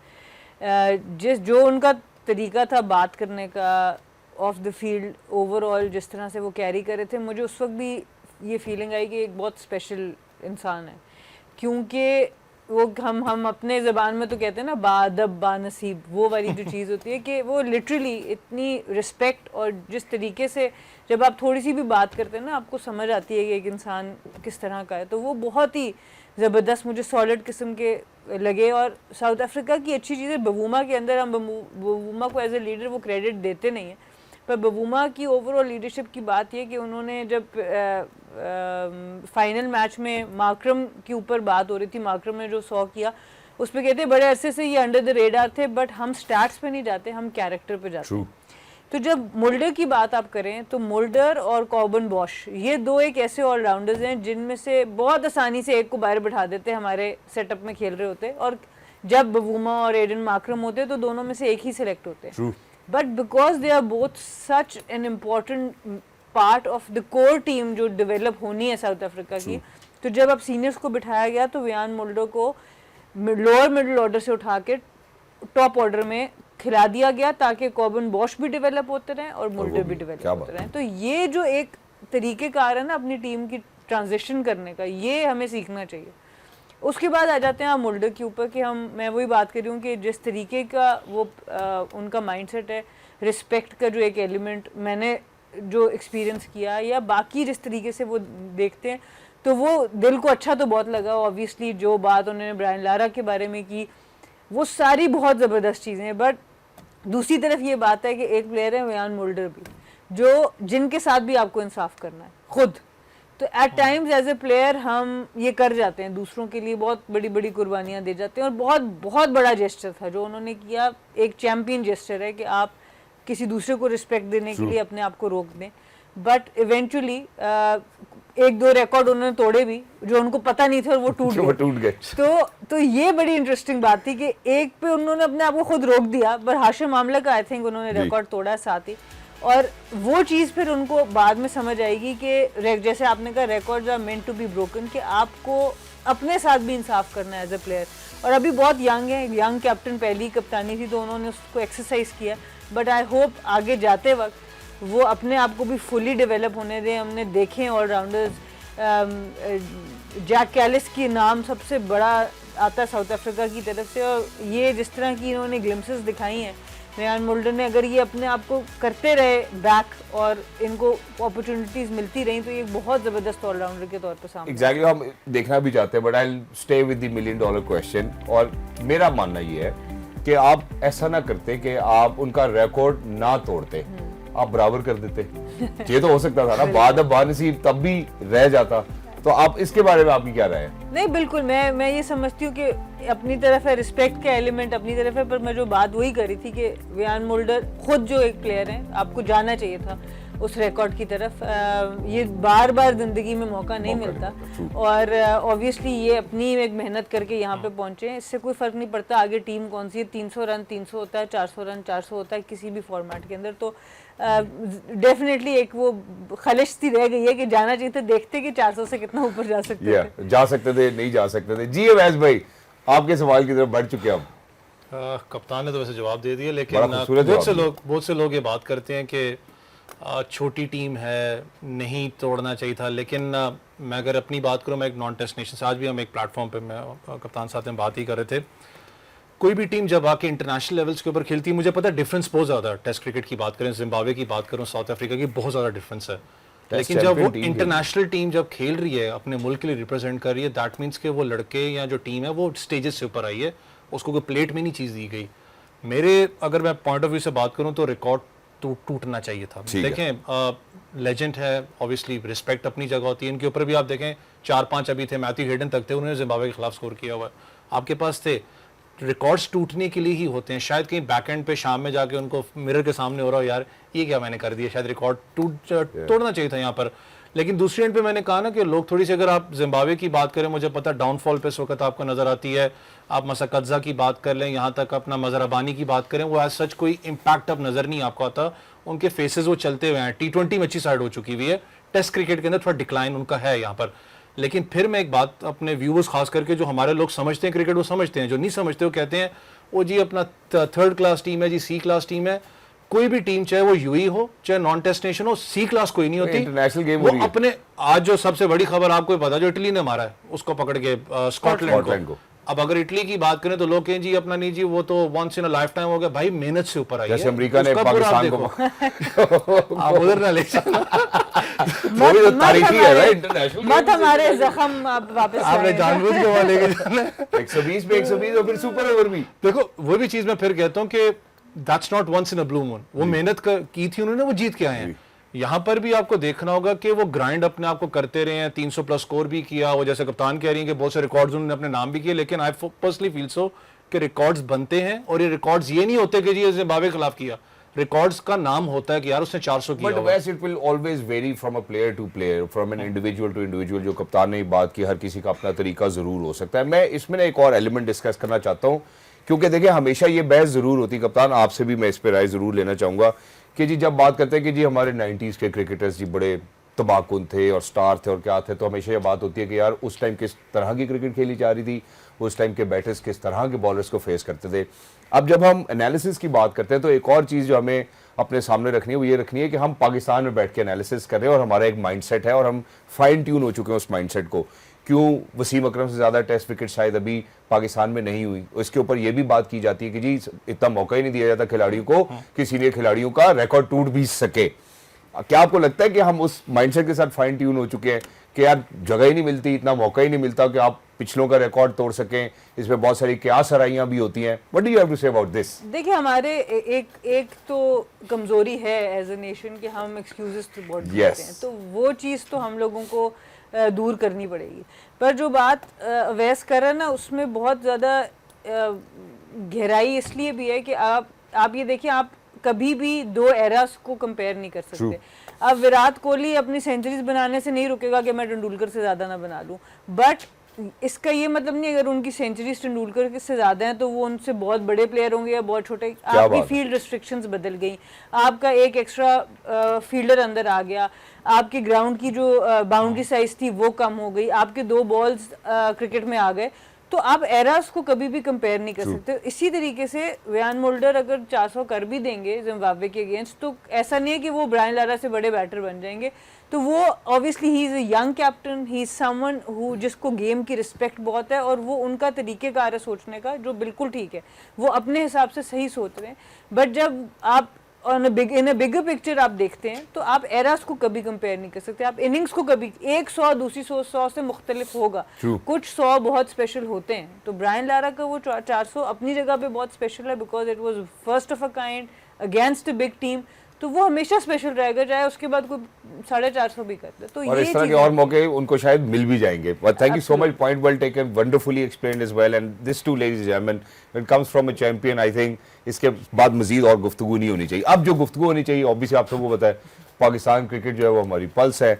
[SPEAKER 2] जो उनका तरीका था बात करने का ऑफ द फील्ड, ओवरऑल जिस तरह से वो कैरी कर रहे थे, मुझे उस वक्त भी ये फीलिंग आई कि एक बहुत स्पेशल इंसान है। क्योंकि वो हम अपने ज़बान में तो कहते हैं ना बादब बानसीब, वो वाली जो चीज़ होती है कि वो लिटरली इतनी रिस्पेक्ट, और जिस तरीके से जब आप थोड़ी सी भी बात करते हैं ना आपको समझ आती है कि एक इंसान किस तरह का है, तो वो बहुत ही ज़बरदस्त मुझे सॉलिड किस्म के लगे। और साउथ अफ्रीका की अच्छी चीज़ है बवूमा के अंदर, हम बवूमा को एज ए लीडर वो क्रेडिट देते नहीं हैं, पर बवूमा की ओवरऑल लीडरशिप की बात यह कि उन्होंने जब फाइनल मैच में मार्करम के ऊपर बात हो रही थी, मार्करम ने जो 100 किया उस पर कहते बड़े अरसे से ये अंडर द रेडार थे, बट हम स्टैट्स पे नहीं जाते, हम कैरेक्टर पे जाते हैं। तो जब मुल्डर की बात आप करें तो मुल्डर और कॉर्बन बॉश ये दो एक ऐसे ऑलराउंडर्स हैं जिनमें से बहुत आसानी से एक को बाहर बैठा देते हमारे सेटअप में खेल रहे होते, और जब बवूमा और एडन मार्करम होते तो दोनों में से एक ही सिलेक्ट होते। But because they are both such an important part of the core team जो डेवलप होनी है साउथ अफ्रीका की, तो जब अब सीनियर्स को बिठाया गया तो वियान मुल्डर को लोअर मिडिल ऑर्डर से उठा के टॉप ऑर्डर में खिला दिया गया ताकि कॉर्बन बॉश भी डेवलप होते रहें और मुल्डर भी डेवलप होते रहें। तो ये जो एक तरीक़ेकार है ना अपनी टीम की ट्रांजिशन करने का, ये हमें सीखना चाहिए। उसके बाद आ जाते हैं आप मुल्डर के ऊपर कि मैं वही बात कर रही हूँ कि जिस तरीके का वो उनका माइंडसेट है, रिस्पेक्ट का जो एक एलिमेंट मैंने जो एक्सपीरियंस किया, या बाकी जिस तरीके से वो देखते हैं, तो वो दिल को अच्छा तो बहुत लगा। ऑब्वियसली जो बात उन्होंने ब्रायन लारा के बारे में की वो सारी बहुत ज़बरदस्त चीज़ें हैं, बट दूसरी तरफ ये बात है कि एक प्लेयर है वियान मुल्डर भी, जो जिनके साथ भी आपको इंसाफ करना है खुद। तो at times as a player हम ये कर जाते हैं, दूसरों के लिए बहुत बड़ी बड़ी कुर्बानियाँ दे जाते हैं, और बहुत बहुत बड़ा जेस्चर था जो उन्होंने किया, एक चैम्पियन जेस्चर है कि आप किसी दूसरे को रिस्पेक्ट देने के लिए अपने आप को रोक दें। बट इवेंचुअली एक दो रिकॉर्ड उन्होंने तोड़े भी जो उनको पता नहीं थे और वो टूट गए। तो ये बड़ी इंटरेस्टिंग बात थी कि एक पे उन्होंने अपने आप को खुद रोक दिया, पर हाशिम आमला का आई थिंक उन्होंने रिकॉर्ड तोड़ा साथ ही, और वो चीज़ फिर उनको बाद में समझ आएगी कि जैसे आपने कहा records are meant to be broken, कि आपको अपने साथ भी इंसाफ करना है एज ए प्लेयर। और अभी बहुत यंग है, यंग कैप्टन पहली कप्तानी थी तो उन्होंने उसको एक्सरसाइज किया, बट आई होप आगे जाते वक्त वो अपने आप को भी फुली डेवलप होने दें। हमने देखे ऑलराउंडर्स, जैक कैलिस की नाम सबसे बड़ा आता है साउथ अफ्रीका की तरफ से, और ये जिस तरह की इन्होंने ग्लिम्पसेस दिखाई हैं वियान मुल्डर ने, अगर ये अपने आप को करते रहे बैक और इनको अपॉर्चुनिटीज़ मिलती रही तो ये बहुत ज़बरदस्त ऑलराउंडर के तौर पर सामने
[SPEAKER 1] एग्जैक्टली हम देखना भी चाहते हैं, but I stay with the $1 million question. और मेरा मानना ये है कि आप ऐसा ना करते कि आप उनका रिकॉर्ड ना तोड़ते, आप बराबर कर देते। ये तो हो सकता था ना, बाद अब बानसीब तब भी रह जाता। तो आप इसके बारे में आपकी क्या राय है?
[SPEAKER 2] नहीं बिल्कुल, मैं ये समझती हूँ कि अपनी तरफ है, रिस्पेक्ट का एलिमेंट अपनी तरफ है, पर मैं जो बात वही करी थी कि वियान मोल्डर खुद जो एक प्लेयर है, आपको जाना चाहिए था उस रिकॉर्ड की तरफ। ये बार बार जिंदगी में मौका नहीं मिलता, और ऑब्वियसली ये अपनी एक मेहनत करके यहाँ पे पहुंचे हैं। इससे कोई फर्क नहीं पड़ता आगे टीम कौन सी है, 300 रन 300 होता है, 400 रन 400 होता है किसी भी फॉर्मेट के अंदर। तो डेफिनेटली एक वो खलिश सी रह गई है कि जाना चाहिए था, देखते कि 400 से कितना ऊपर जा सकते थे।
[SPEAKER 1] जा सकते थे, नहीं जा सकते थे। जी अवैस भाई, आपके सवाल की तरफ बढ़ चुके हैं हम।
[SPEAKER 3] कप्तान ने तो वैसे जवाब दे दिया, लेकिन
[SPEAKER 1] बड़ा खूबसूरत
[SPEAKER 3] बहुत से लोग ये बात करते हैं कि छोटी टीम है, नहीं तोड़ना चाहिए था। लेकिन मैं अगर अपनी बात करूं, मैं एक नॉन टेस्ट नेशन से, आज भी हम एक प्लेटफॉर्म पे मैं कप्तान साथ में बात ही कर रहे थे, कोई भी टीम जब आके इंटरनेशनल लेवल्स के ऊपर खेलती है, मुझे पता है डिफरेंस बहुत ज़्यादा है। टेस्ट क्रिकेट की बात करें, जिम्बाब्वे की बात करूं, साउथ अफ्रीका की, बहुत ज़्यादा डिफरेंस है। लेकिन जब वो इंटरनेशनल टीम जब खेल रही है, अपने मुल्क के लिए रिप्रेजेंट कर रही है, दैट मीन्स के वो लड़के या जो टीम है वो स्टेजेस से ऊपर आई है, उसको कोई प्लेट में नहीं चीज़ दी गई। मेरे अगर मैं पॉइंट ऑफ व्यू से बात करूं तो रिकॉर्ड टूटना चाहिए था। देखें लेजेंड है, ऑब्वियसली रिस्पेक्ट अपनी जगह होती है, इनके ऊपर भी आप देखें 4-5 अभी थे, मैथ्यू हेडन तक थे, उन्होंने जिम्बाब्वे के खिलाफ स्कोर किया हुआ है। आपके पास थे, रिकॉर्ड्स टूटने के लिए ही होते हैं। शायद कहीं बैक एंड पे शाम में जाके उनको मिरर के सामने हो रहा हो, यार ये क्या मैंने कर दिया, शायद रिकॉर्ड तोड़ना चाहिए था यहाँ पर। लेकिन दूसरी एंड पे मैंने कहा ना कि लोग थोड़ी सी, अगर आप जिम्बाब्वे की बात करें, मुझे पता डाउनफॉल पे इस वक्त आपको नजर आती है, आप मसकत्जा की बात कर लें, यहाँ तक अपना मजरबानी की बात करें, वो एज सच कोई इम्पैक्ट अब नजर नहीं आपको आता। उनके फेसेस वो चलते हुए हैं, T20 में अच्छी साइड हो चुकी हुई है, टेस्ट क्रिकेट के अंदर थोड़ा डिक्लाइन उनका है यहाँ पर। लेकिन फिर मैं एक बात अपने व्यूअर्स खास करके, जो हमारे लोग समझते हैं क्रिकेट वो समझते हैं, जो नहीं समझते वो कहते हैं वो जी अपना थर्ड क्लास टीम है जी, C क्लास टीम है। कोई भी टीम, चाहे वो यूई हो चाहे नॉन टेस्ट नेशन हो, C क्लास कोई नहीं होती।
[SPEAKER 1] इंटरनेशनल गेम
[SPEAKER 3] वो अपने, आज जो सबसे बड़ी खबर आपको पता, जो इटली ने मारा है उसको पकड़ के स्कॉटलैंड को। अब अगर इटली की बात करें तो लोग कहें जी अपना नहीं जी, वो तो once in a lifetime हो गया। भाई मेहनत से ऊपर आई है,
[SPEAKER 1] जैसे अमेरिका ने पाकिस्तान को
[SPEAKER 3] आप उधर ना ले
[SPEAKER 1] वो भी तो तारीखी है ना इंटरनेशनल।
[SPEAKER 2] मत हमारे जख्म आप वापस
[SPEAKER 3] आपने जानबूझ के वहां लेके जाना है।
[SPEAKER 1] 120 पे 120 और फिर सुपर ओवर भी।
[SPEAKER 3] देखो वो भी चीज मैं फिर कहता हूँ कि that's not once in a blue moon. वो मेहनत की थी उन्होंने, वो जीत के आए हैं। यहाँ पर भी आपको देखना होगा कि वो ग्राइंड अपने आप को करते रहे हैं, 300 प्लस स्कोर भी किया, वो जैसे कप्तान कह रही हैं कि बहुत से रिकॉर्ड्स उन्होंने अपने नाम भी किए। लेकिन आई पर्सनली फील सो कि रिकॉर्ड्स बनते हैं, और ये रिकॉर्ड्स ये नहीं होते कि जी जिम्बाब्वे के खिलाफ किया, रिकॉर्ड्स का नाम होता है कि यार उसने 400 किया।
[SPEAKER 1] बट वैसे it will always vary from a player to player, from an individual to individual. जो कप्तान ने बात की, हर किसी का अपना तरीका जरूर हो सकता है। मैं इसमें एक और एलिमेंट डिस्कस करना चाहता हूँ, क्योंकि देखिए हमेशा ये बहस जरूर होती, कप्तान आपसे भी मैं इस पर राय जरूर लेना चाहूंगा कि जी जब बात करते हैं कि जी हमारे 90s के क्रिकेटर्स जी बड़े तबाकुन थे और स्टार थे और क्या थे, तो हमेशा ये बात होती है कि यार उस टाइम किस तरह की क्रिकेट खेली जा रही थी, उस टाइम के बैटर्स किस तरह के बॉलर्स को फेस करते थे। अब जब हम एनालिसिस की बात करते हैं तो एक और चीज़ जो हमें अपने सामने रखनी है वो ये रखनी है कि हम पाकिस्तान में बैठ के एनालिसिस कर रहे हैं और हमारा एक माइंडसेट है और हम फाइन ट्यून हो चुके हैं उस माइंडसेट को। क्यों वसीम अकरम से ज़्यादा टेस्ट विकेट शायद अभी पाकिस्तान में नहीं हुई, इसके ऊपर ये भी बात की जाती है कि जी इतना मौका ही नहीं दिया जाता खिलाड़ियों को कि सीनियर खिलाड़ियों का रिकॉर्ड टूट भी सके। क्या आपको लगता है कि हम उस माइंडसेट के साथ फाइन ट्यून हो चुके हैं कि यार जगह ही नहीं मिलती, इतना मौका ही नहीं मिलता कि आप पिछलों का रिकॉर्ड तोड़ सकें, इसमें बहुत सारी क्या सराइयां भी होती हैं। What do you have to say about this?
[SPEAKER 2] देखिए हमारे एक तो कमजोरी है एज ए नेशन कि हम एक्सक्यूजेस तो बहुत देते हैं, तो वो चीज़ तो हम लोगों को दूर करनी पड़ेगी। पर जो बात अवैस कर रहा है ना, उसमें बहुत ज़्यादा गहराई इसलिए भी है कि आप ये देखिए, आप कभी भी दो एरास को कंपेयर नहीं कर सकते। अब विराट कोहली अपनी सेंचुरीज बनाने से नहीं रुकेगा कि मैं तेंदुलकर से ज़्यादा ना बना लूँ, बट इसका ये मतलब नहीं अगर उनकी सेंचुरीज तेंदुलकर से ज़्यादा हैं तो वो उनसे बहुत बड़े प्लेयर होंगे या बहुत छोटे। आपकी फील्ड रिस्ट्रिक्शंस बदल गई, आपका एक एक्स्ट्रा फील्डर अंदर आ गया, आपके ग्राउंड की जो बाउंड्री साइज थी वो कम हो गई, आपके 2 बॉल्स क्रिकेट में आ गए, तो आप एरास को कभी भी कंपेयर नहीं कर सकते। इसी तरीके से वियान मोल्डर अगर 400 कर भी देंगे जिम्बाब्वे के अगेंस्ट, तो ऐसा नहीं है कि वो ब्रायन लारा से बड़े बैटर बन जाएंगे। तो वो obviously he is a young captain, he is someone who जिसको गेम की रिस्पेक्ट बहुत है, और वो उनका तरीक़ेकार है सोचने का जो बिल्कुल ठीक है, वो अपने हिसाब से सही सोच रहे हैं। बट जब आप इन अ बिगर पिक्चर आप देखते हैं तो आप एरास को कभी कंपेयर नहीं कर सकते, आप इनिंग्स को कभी, एक 100 दूसरी 100 से मुख्तलिफ होगा।
[SPEAKER 1] True.
[SPEAKER 2] कुछ 100 बहुत स्पेशल होते हैं, तो ब्रायन लारा का वो 400 अपनी जगह पे बहुत स्पेशल है, because it was first of a kind against a big team, तो वो हमेशा स्पेशल रहेगा, चाहे उसके बाद कोई 450 भी करता है। तो
[SPEAKER 1] और
[SPEAKER 2] ये
[SPEAKER 1] इस तरह के
[SPEAKER 2] चीज़ें-
[SPEAKER 1] और मौके उनको शायद मिल भी जाएंगे। But thank you so much, point well taken, wonderfully explained as well. And this to ladies and gentleman, when it comes from a champion, I think इसके बाद मजीद और गुफ्तगू नहीं होनी चाहिए। अब जो गुफ्तगू होनी चाहिए, ऑब्वियसली आप सबको पता है, पाकिस्तान क्रिकेट जो है वो हमारी पल्स है,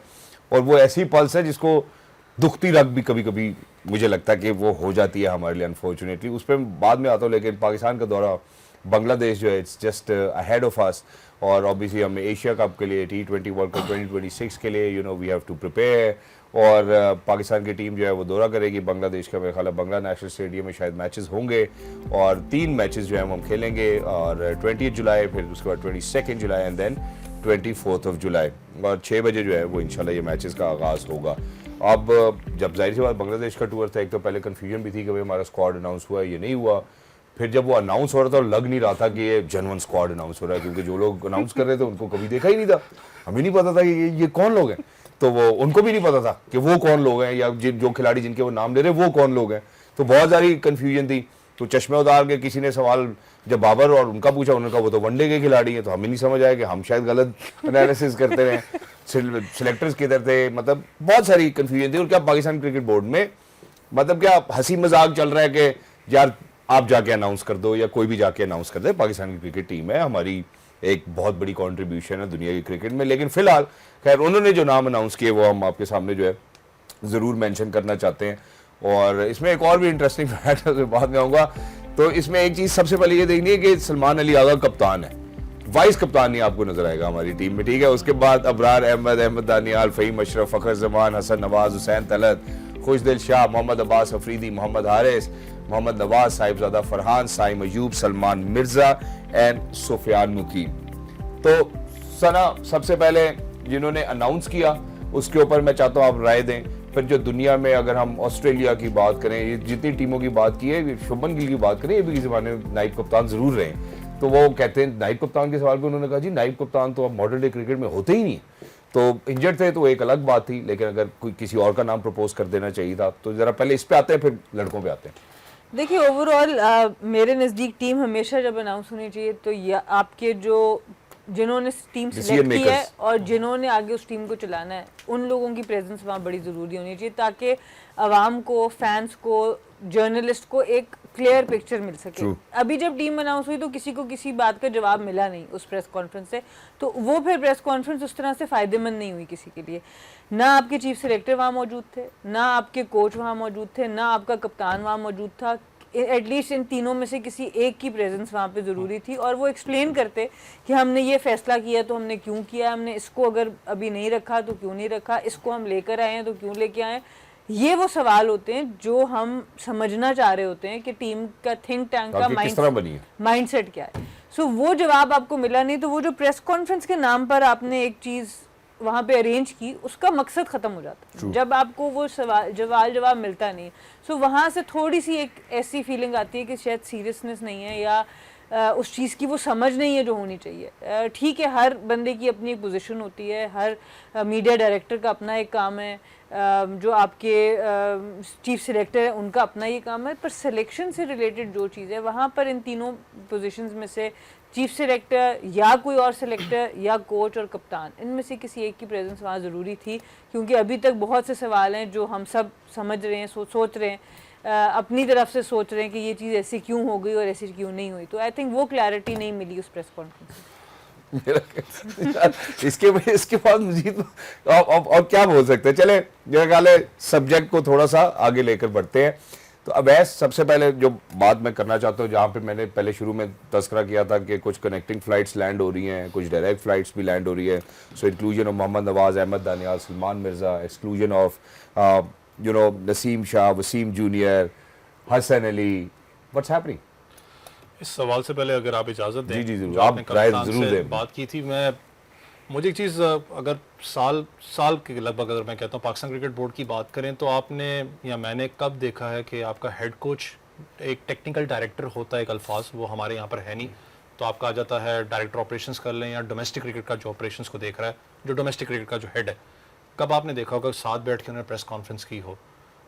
[SPEAKER 1] और वो ऐसी पल्स है जिसको दुखती रग भी कभी कभी मुझे लगता है कि वो हो जाती है हमारे लिए, अनफॉर्चुनेटली। उस पर बाद में आता हूँ, लेकिन पाकिस्तान का दौरा, बांग्लादेश जो है it's just ahead of us, और ऑब्वियसली हमें एशिया कप के लिए, T20 वर्ल्ड कप 2026 के लिए वी हैव टू प्रिपेयर। और पाकिस्तान की टीम जो है वो दौरा करेगी बांग्लादेश का, मेरे ख्याल है बंगला नेशनल स्टेडियम में शायद मैचेस होंगे, और 3 मैचेस जो है हम खेलेंगे, और 20 जुलाई, फिर उसके बाद 22 जुलाई, एंड देन 24 जुलाई, और 6 बजे जो है वो इंशाल्लाह ये मैचेस का आगाज़ होगा। अब जब जाहिर सी बात बांग्लादेश का टूर था, एक तो पहले कन्फ्यूजन भी थी कि भाई हमारा स्क्वाड अनाउंस हुआ है, ये नहीं हुआ। फिर जब वो अनाउंस हो रहा था, लग नहीं रहा था कि ये जेन्युइन स्क्वाड अनाउंस हो रहा है, क्योंकि जो लोग अनाउंस कर रहे थे उनको कभी देखा ही नहीं था, हमें नहीं पता था कि ये कौन लोग हैं, तो वो उनको भी नहीं पता था कि वो कौन लोग हैं, या जो खिलाड़ी जिनके वो नाम ले रहे वो कौन लोग हैं। तो बहुत सारी कन्फ्यूजन थी। तो चश्मे उतार के किसी ने सवाल जब बाबर और उनका पूछा, उन्होंने कहा वो तो वनडे के खिलाड़ी हैं, तो हमें नहीं समझ आया कि हम शायद गलत एनालिसिस करते रहे, सिलेक्टर्स किधर थे, मतलब बहुत सारी कन्फ्यूजन थी। और क्या पाकिस्तान क्रिकेट बोर्ड में मतलब क्या हंसी मजाक चल रहा है कि यार आप जाके अनाउंस कर दो, या कोई भी जाके अनाउंस कर दे, पाकिस्तान की क्रिकेट टीम है हमारी, एक बहुत बड़ी कंट्रीब्यूशन है दुनिया की क्रिकेट में। लेकिन फिलहाल खैर उन्होंने जो नाम अनाउंस किए वो हम आपके सामने जो है ज़रूर मेंशन करना चाहते हैं। और इसमें एक और भी इंटरेस्टिंग फैक्ट है, बाद में आऊँगा। तो इसमें एक चीज़ सबसे पहले ये देखनी है कि सलमान अली आगा कप्तान है, वाइस कप्तान नहीं आपको नजर आएगा हमारी टीम में, ठीक है। उसके बाद अबरार अहमद, अहमद दानियाल, फ़हीम अशरफ, फ़खर जमान, हसन नवाज, हुसैन तलत, खुशदिल शाह, मोहम्मद अब्बास अफरीदी, मोहम्मद हारिस, मोहम्मद नवाज, साहिबजादा फरहान, साइम अयूब, सलमान मिर्जा एंड सुफियान मुकीम। तो सना सबसे पहले जिन्होंने अनाउंस किया उसके ऊपर मैं चाहता हूँ आप राय दें। फिर जो दुनिया में अगर हम ऑस्ट्रेलिया की बात करें, ये जितनी टीमों की बात की है, शुभमन गिल की बात करें, ये भी किसी ज़माने में नाइब कप्तान ज़रूर रहे, तो वो कहते हैं नाइब कप्तान के सवाल पे उन्होंने कहा जी नाइब कप्तान तो अब मॉडर्न डे क्रिकेट में होते ही नहीं। तो इंजर्ड थे तो एक अलग बात थी, लेकिन अगर कोई किसी और का नाम प्रपोज कर देना चाहिए था। तो ज़रा पहले इस पे आते हैं, फिर लड़कों पे आते हैं।
[SPEAKER 2] देखिए ओवरऑल मेरे नज़दीक टीम हमेशा जब अनाउंस होनी चाहिए तो आपके जो जिन्होंने टीम सिलेक्ट की है और जिन्होंने आगे उस टीम को चलाना है, उन लोगों की प्रेजेंस वहाँ बड़ी ज़रूरी होनी चाहिए, ताकि आवाम को, फैंस को, जर्नलिस्ट को एक क्लियर पिक्चर मिल सके। अभी जब टीम अनाउंस हुई तो किसी को किसी बात का जवाब मिला नहीं उस प्रेस कॉन्फ्रेंस से, तो वो फिर प्रेस कॉन्फ्रेंस उस तरह से फ़ायदेमंद नहीं हुई किसी के लिए। ना आपके चीफ सिलेक्टर वहाँ मौजूद थे, ना आपके कोच वहाँ मौजूद थे, ना आपका कप्तान वहाँ मौजूद था। एटलीस्ट इन तीनों में से किसी एक की प्रेजेंस वहाँ पे ज़रूरी थी, और वो एक्सप्लेन करते कि हमने ये फैसला किया तो हमने क्यों किया, हमने इसको अगर अभी नहीं रखा तो क्यों नहीं रखा, इसको हम लेकर आए हैं तो क्यों लेके आए। ये वो सवाल होते हैं जो हम समझना चाह रहे होते हैं कि टीम का थिंक टैंक का माइंडसेट क्या है। सो वो जवाब आपको मिला नहीं, तो वो जो प्रेस कॉन्फ्रेंस के नाम पर आपने एक चीज़ वहाँ पे अरेंज की, उसका मकसद ख़त्म हो जाता है जब आपको वो जवाब मिलता नहीं। सो वहाँ से थोड़ी सी एक ऐसी फीलिंग आती है कि शायद सीरियसनेस नहीं है, या उस चीज़ की वो समझ नहीं है जो होनी चाहिए। ठीक है, हर बंदे की अपनी एक पोजीशन होती है, हर मीडिया डायरेक्टर का अपना एक काम है, जो आपके चीफ सिलेक्टर है उनका अपना ये काम है, पर सिलेक्शन से रिलेटेड जो चीज़ है वहाँ पर इन तीनों पोजीशंस में से चीफ सिलेक्टर या कोई और सिलेक्टर या कोच और कप्तान, इनमें से किसी एक की प्रेजेंस वहाँ ज़रूरी थी, क्योंकि अभी तक बहुत से सवाल हैं जो हम सब समझ रहे हैं, सोच रहे हैं, अपनी तरफ से सोच रहे हैं कि ये चीज़ ऐसी क्यों हो गई और ऐसी क्यों नहीं हुई। तो आई थिंक वो क्लैरिटी नहीं मिली उस प्रेस कॉन्फ्रेंस में।
[SPEAKER 1] इसके बाद मजीद और क्या बोल सकते हैं। चले मेरा ख्याल है सब्जेक्ट को थोड़ा सा आगे लेकर बढ़ते हैं। तो अवैस सबसे पहले जो बात मैं करना चाहता हूँ, जहाँ पे मैंने पहले शुरू में तस्करा किया था कि कुछ कनेक्टिंग फ्लाइट्स लैंड हो रही हैं, कुछ डायरेक्ट फ्लाइट्स भी लैंड हो रही है। So inclusion of Mohammad Nawaz, Ahmed Daniyal, Salman Mirza, exclusion of Naseem Shah, Wasim Junior, Hasan Ali, what's happening?
[SPEAKER 3] इस सवाल से पहले अगर आप इजाज़त दें,
[SPEAKER 1] जी जरूर, आप राय जरूर दें।
[SPEAKER 3] बात की थी, मुझे एक चीज़, अगर साल के लगभग अगर मैं कहता हूँ पाकिस्तान क्रिकेट बोर्ड की बात करें, तो आपने या मैंने कब देखा है कि आपका हेड कोच एक टेक्निकल डायरेक्टर होता है, एक अल्फाज वो हमारे यहाँ पर है नहीं, तो आपका आ जाता है डायरेक्टर ऑपरेशंस कर लें या डोमेस्टिक क्रिकेट का जो ऑपरेशंस को देख रहा है, जो डोमेस्टिक क्रिकेट का जो हेड है। कब आपने देखा होगा साथ बैठ के उन्होंने प्रेस कॉन्फ्रेंस की हो?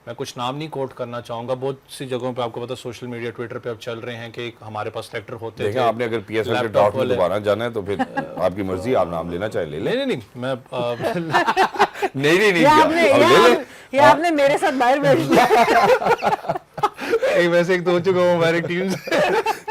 [SPEAKER 3] मैं कुछ नाम नहीं कोट करना चाहूँगा, बहुत सी जगहों पे आपको पता सोशल मीडिया ट्विटर पे अब चल रहे हैं कि हमारे पास सेलेक्टर होते
[SPEAKER 1] देखें, आपने अगर पीएसएल के ड्राफ्ट में दोबारा जाना है तो फिर आपकी मर्जी, आप नाम लेना चाहे ले लें।
[SPEAKER 3] नहीं मैं
[SPEAKER 1] नहीं
[SPEAKER 2] ये आपने
[SPEAKER 1] अब ले लें।
[SPEAKER 2] ये आपने मेरे साथ बाहर बैठ लिया।
[SPEAKER 3] वैसे एक तो हो चुका हूँ हमारी टीम से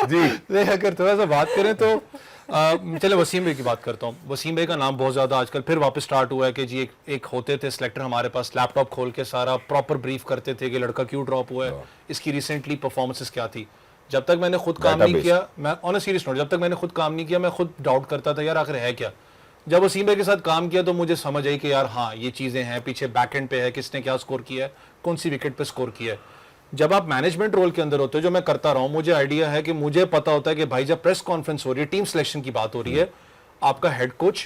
[SPEAKER 3] जी। नहीं, अगर थोड़ा सा बात करें तो चले वसीम भाई की बात करता हूँ। वसीम भाई का नाम बहुत ज्यादा आजकल फिर वापस स्टार्ट हुआ है कि जी एक होते थे सिलेक्टर हमारे पास, लैपटॉप खोल के सारा प्रॉपर ब्रीफ करते थे कि लड़का क्यों ड्रॉप हुआ है, इसकी रिसेंटली परफॉर्मेंसेस क्या थी। जब तक मैंने खुद काम नहीं किया, मैं ऑन अ सीरियस नोट, जब तक मैंने खुद काम नहीं किया मैं खुद डाउट करता था यार आखिर है क्या। जब वसीम भाई के साथ काम किया तो मुझे समझ आई कि यार हाँ ये चीजें हैं, पीछे बैक एंड पे है, किसने क्या स्कोर किया है, कौन सी विकेट पे स्कोर किया है। जब आप मैनेजमेंट रोल के अंदर होते हो, जो मैं करता रहा हूं, मुझे आइडिया है कि मुझे पता होता है कि भाई जब प्रेस कॉन्फ्रेंस हो रही है, टीम सिलेक्शन की बात हो रही है, आपका हेड कोच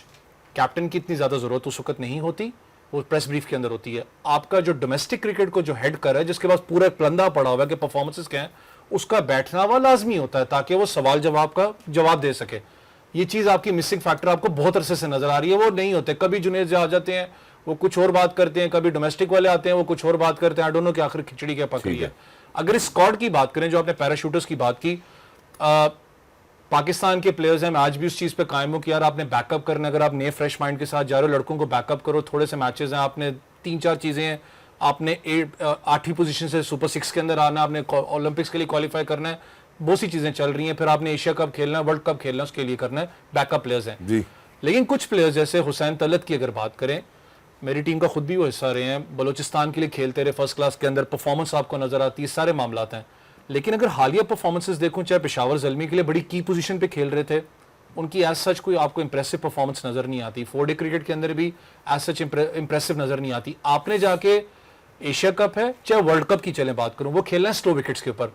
[SPEAKER 3] कैप्टन की इतनी ज्यादा जरूरत उस वक्त नहीं होती, वो प्रेस ब्रीफ के अंदर होती है। आपका जो डोमेस्टिक क्रिकेट को जो हेड कर है, जिसके पास पूरा प्लंदा पड़ा हुआ है कि परफॉर्मेंसेस क्या है, उसका बैठना हुआ लाजमी होता है ताकि वो सवाल जवाब का जवाब दे सके। ये चीज आपकी मिसिंग फैक्टर आपको बहुत अरसे से नजर आ रही है, वो नहीं होते। कभी जुनेद आ जाते हैं वो कुछ और बात करते हैं, कभी डोमेस्टिक वाले आते हैं वो कुछ और बात करते हैं। आई डोंट नो कि आखिर खिचड़ी क्या पक रही है। अगर इस स्क्वाड की बात करें, जो आपने पैराशूटर्स की बात की, पाकिस्तान के प्लेयर्स हैं, मैं आज भी उस चीज पे कायम हूं कि यार आपने बैकअप करना, अगर आप नए फ्रेश माइंड के साथ जा रहे हो, लड़कों को बैकअप करो। थोड़े से मैचेस हैं, आपने 3-4 चीजें हैं, आपने 8वीं पोजीशन से सुपर 6 के अंदर आना, आपने ओलंपिक्स के लिए क्वालिफाई करना है, बहुत सी चीजें चल रही हैं, फिर आपने एशिया कप खेलना है, वर्ल्ड कप खेलना है, उसके लिए करना है, बैकअप प्लेयर्स हैं
[SPEAKER 1] जी।
[SPEAKER 3] लेकिन कुछ प्लेयर्स जैसे हुसैन तलत की अगर बात करें, मेरी टीम का खुद भी वो हिस्सा रहे हैं, बलोचिस्तान के लिए खेलते रहे, फर्स्ट क्लास के अंदर परफॉर्मेंस आपको नजर आती है, सारे मामला हैं। लेकिन अगर हालिया परफॉर्मेंसेस देखूं, चाहे पेशावर ज़ल्मी के लिए बड़ी की पोजीशन पे खेल रहे थे, उनकी एज सच कोई आपको इंप्रेसिव परफॉर्मेंस नजर नहीं आती। 4 डे क्रिकेट के अंदर भी एज सच इंप्रेसिव नजर नहीं आती। आपने जाके एशिया कप है चाहे वर्ल्ड कप की चलें बात करूं, वो खेलना है स्लो विकेट्स के ऊपर।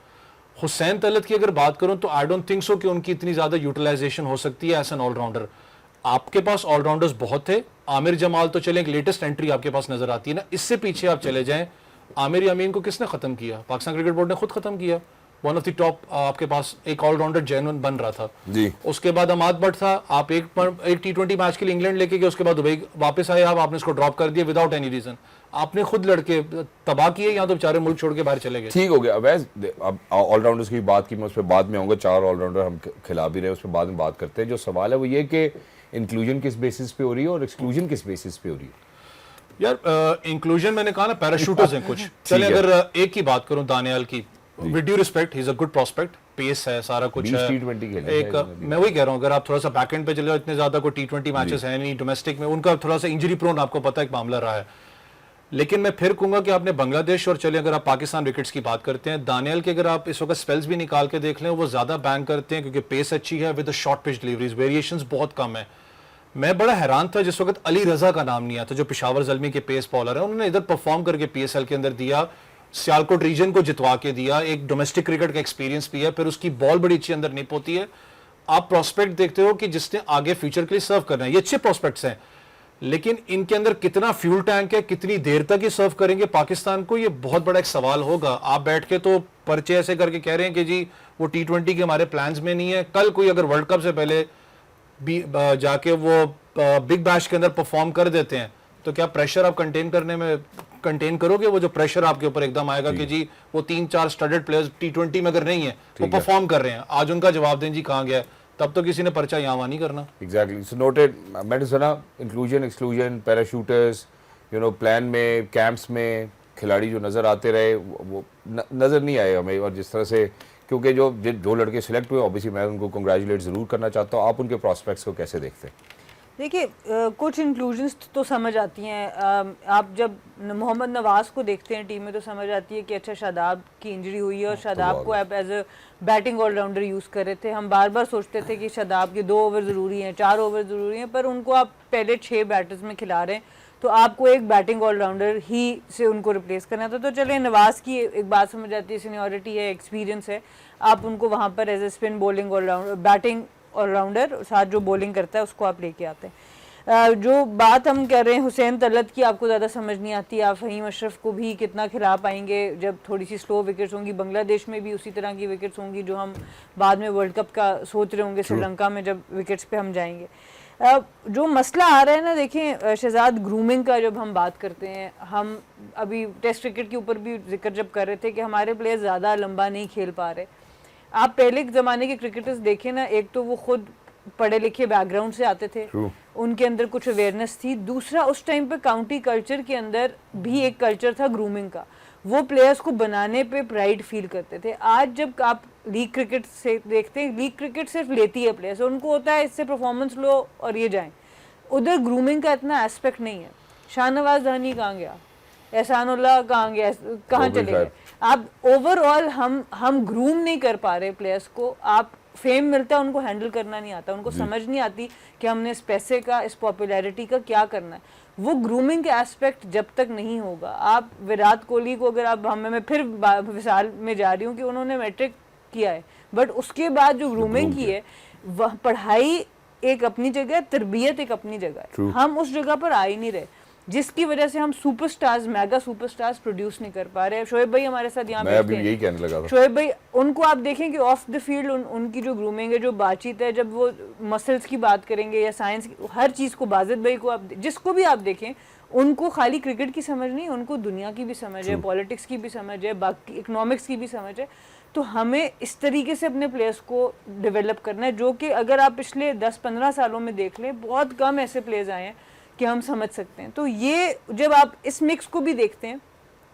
[SPEAKER 3] हुसैन तलत की अगर बात करूं तो आई डोंट थिंक सो कि उनकी इतनी ज्यादा यूटिलाइजेशन हो सकती है एज एन ऑलराउंडर। आपके पास ऑलराउंडर्स बहुत थे, आमिर जमाल तो चले, एक लेटेस्ट एंट्री आपके पास नजर आती है ना। इससे पीछे आप चले जाएं, आमिर यामीन को किसने खत्म किया? पाकिस्तान क्रिकेट बोर्ड ने खुद खत्म किया। वन ऑफ द टॉप आपके पास एक ऑलराउंडर जेन्युइन बन रहा था
[SPEAKER 1] जी।
[SPEAKER 3] उसके बाद अमाद भट्ट था, आप एक T20 मैच के लिए इंग्लैंड लेके गए, उसके बाद दुबई वापस आए, आपने उसको ड्रॉप कर दिया विदाउट एनी रीजन। आपने खुद लड़के तबाह किए, या तो बेचारे मुल्क छोड़ के बाहर चले गए।
[SPEAKER 1] ठीक हो गया। अब ऑलराउंडर्स की बात की, मैं उस पर बाद में आऊंगा। 4 ऑलराउंडर हम खिला भी रहे, उस पर बाद में बात करते हैं। जो सवाल है वो ये कि इंक्लूजन किस बेसिस पे हो रही है और एक्सक्लूजन किस बेसिस पे हो रही है?
[SPEAKER 3] यार इंक्लूजन मैंने कहा ना, पैराशूटर्स हैं कुछ। चले अगर एक की बात करूं, दानियाल की, with due respect, he is a good prospect, pace है, सारा कुछ है।
[SPEAKER 1] T20 खेले
[SPEAKER 3] एक मैं वही कह रहा हूं, अगर आप थोड़ा सा बैकएंड पे चले जाओ, इतने ज्यादा कोई T20 मैचेस है नहीं। डोमेस्टिक में उनका थोड़ा सा इंजरी प्रोन आपको पता है एक मामला रहा है। लेकिन मैं फिर कहूंगा कि आपने बांग्लादेश और चले अगर आप पाकिस्तान विकेट्स की बात करते हैं, दानियाल के अगर आप इस वक्त स्पेल्स भी निकाल के देख लें, वो ज्यादा बैंग करते हैं क्योंकि पेस अच्छी है with short pitch deliveries, variations बहुत कम है। मैं बड़ा हैरान था जिस वक्त अली रजा का नाम नहीं आता, जो पेशावर ज़ल्मी के पेस बॉलर है, उन्होंने इधर परफॉर्म करके PSL के अंदर दिया, सियालकोट रीजन को जितवा के दिया, एक डोमेस्टिक क्रिकेट का एक्सपीरियंस भी है, फिर उसकी बॉल बड़ी अच्छी अंदर निप होती है। आप प्रोस्पेक्ट देखते हो कि जिसने आगे फ्यूचर के लिए सर्व करना है, ये अच्छे प्रोस्पेक्ट्स हैं, लेकिन इनके अंदर कितना फ्यूल टैंक है, कितनी देर तक ये सर्व करेंगे पाकिस्तान को, ये बहुत बड़ा एक सवाल होगा। आप बैठ के तो पर्चे ऐसे करके कह रहे हैं कि जी वो T20 के हमारे प्लान्स में नहीं है। कल कोई अगर वर्ल्ड कप से पहले जाके वो बिग बैश के अंदर परफॉर्म कर देते हैं, तो क्या प्रेशर आप कंटेन करोगे? वो जो प्रेशर आपके ऊपर एकदम आएगा कि जी वो 3-4 स्टडेड प्लेयर्स T20 में अगर नहीं है, वो परफॉर्म कर रहे हैं, आज उनका जवाब दें जी कहाँ गया, तब तो किसी ने पर्चा यहाँ नहीं करना।
[SPEAKER 1] एग्जैक्टली, सो नोटेड। मैंने सुना इंक्लूजन, एक्सक्लूजन, पैराशूटर्स, प्लान में, कैंप्स में खिलाड़ी जो नज़र आते रहे वो नज़र नहीं आए हमें। और जिस तरह से, क्योंकि जो लड़के सिलेक्ट हुए, ऑब्वियसली मैं उनको कंग्रेचुलेट ज़रूर करना चाहता हूँ। आप उनके प्रॉस्पेक्ट्स को कैसे देखते हैं?
[SPEAKER 2] देखिए, कुछ इंक्लूजन्स तो समझ आती हैं। आप जब मोहम्मद नवाज़ को देखते हैं टीम में तो समझ आती है कि अच्छा शादाब की इंजरी हुई है और शादाब को आप as a batting allrounder use कर रहे थे। हम बार बार सोचते थे कि शादाब के 2 ओवर ज़रूरी हैं, 4 ओवर ज़रूरी हैं, पर उनको आप पहले 6 बैटर्स में खिला रहे हैं, तो आपको एक बैटिंग ऑलराउंडर ही से उनको रिप्लेस करना था। तो चले, नवाज़ की एक बात समझ आती है, सीनियरिटी है, एक्सपीरियंस है, आप उनको वहाँ पर as a spin bowling allrounder, batting allrounder साथ जो बॉलिंग करता है उसको आप लेके आते हैं। जो बात हम कर रहे हैं हुसैन तलत की, आपको ज़्यादा समझ नहीं आती, आप फ़हीम अशरफ को भी कितना खिला पाएंगे जब थोड़ी सी स्लो विकेट्स होंगी। बांग्लादेश में भी उसी तरह की विकेट्स होंगी जो हम बाद में वर्ल्ड कप का सोच रहे होंगे श्रीलंका में जब विकेट्स पे हम जाएंगे। जो मसला आ रहा है ना, देखें शहजाद, ग्रूमिंग का जब हम बात करते हैं, हम अभी टेस्ट क्रिकेट के ऊपर भी जिक्र जब कर रहे थे कि हमारे प्लेयर्स ज़्यादा लंबा नहीं खेल पा रहे। आप पहले के ज़माने के क्रिकेटर्स देखें ना, एक तो वो खुद पढ़े लिखे बैकग्राउंड से आते थे, उनके अंदर कुछ अवेयरनेस थी। दूसरा, उस टाइम पे काउंटी कल्चर के अंदर भी एक कल्चर था ग्रूमिंग का, वो प्लेयर्स को बनाने पे प्राइड फील करते थे। आज जब आप लीग क्रिकेट से देखते हैं, लीग क्रिकेट सिर्फ लेती है प्लेयर्स, उनको होता है इससे परफॉर्मेंस लो और ये जाएं। उधर ग्रूमिंग का इतना एस्पेक्ट नहीं है। शाहनवाज धानी कहाँ गया, एहसानुल्लाह कहाँ गया, कहाँ चले गए? आप ओवरऑल हम ग्रूम नहीं कर पा रहे प्लेयर्स को। आप फेम मिलता है, उनको हैंडल करना नहीं आता, उनको समझ नहीं आती कि हमने इस पैसे का, इस पॉपुलैरिटी का क्या करना है। वो ग्रूमिंग के एस्पेक्ट जब तक नहीं होगा, आप विराट कोहली को अगर आप, मैं फिर मिसाल में जा रही हूँ कि उन्होंने मैट्रिक किया है, बट उसके बाद जो ग्रूमिंग की है, वह पढ़ाई एक अपनी जगह, तरबियत एक अपनी जगह है। हम उस जगह पर आ ही नहीं रहे, जिसकी वजह से हम सुपरस्टार्स, मेगा सुपरस्टार्स प्रोड्यूस नहीं कर पा रहे। शोएब भाई हमारे साथ यहाँ
[SPEAKER 1] मैं अभी यही कहने लगा था।
[SPEAKER 2] शोएब भाई, उनको आप देखें कि ऑफ द फील्ड उनकी जो ग्रूमिंग है, जो बातचीत है, जब वो मसल्स की बात करेंगे या साइंस की, हर चीज़ को, बाजिद भाई को आप जिसको भी आप देखें, उनको खाली क्रिकेट की समझ नहीं, उनको दुनिया की भी समझ है, पॉलिटिक्स की भी समझ है, बाकी इकोनॉमिक्स की भी समझ है। तो हमें इस तरीके से अपने प्लेयर्स को डेवलप करना है, जो कि अगर आप पिछले 10-15 सालों में देख लें, बहुत कम ऐसे प्लेयर्स आए हैं कि हम समझ सकते हैं। तो ये जब आप इस मिक्स को भी देखते हैं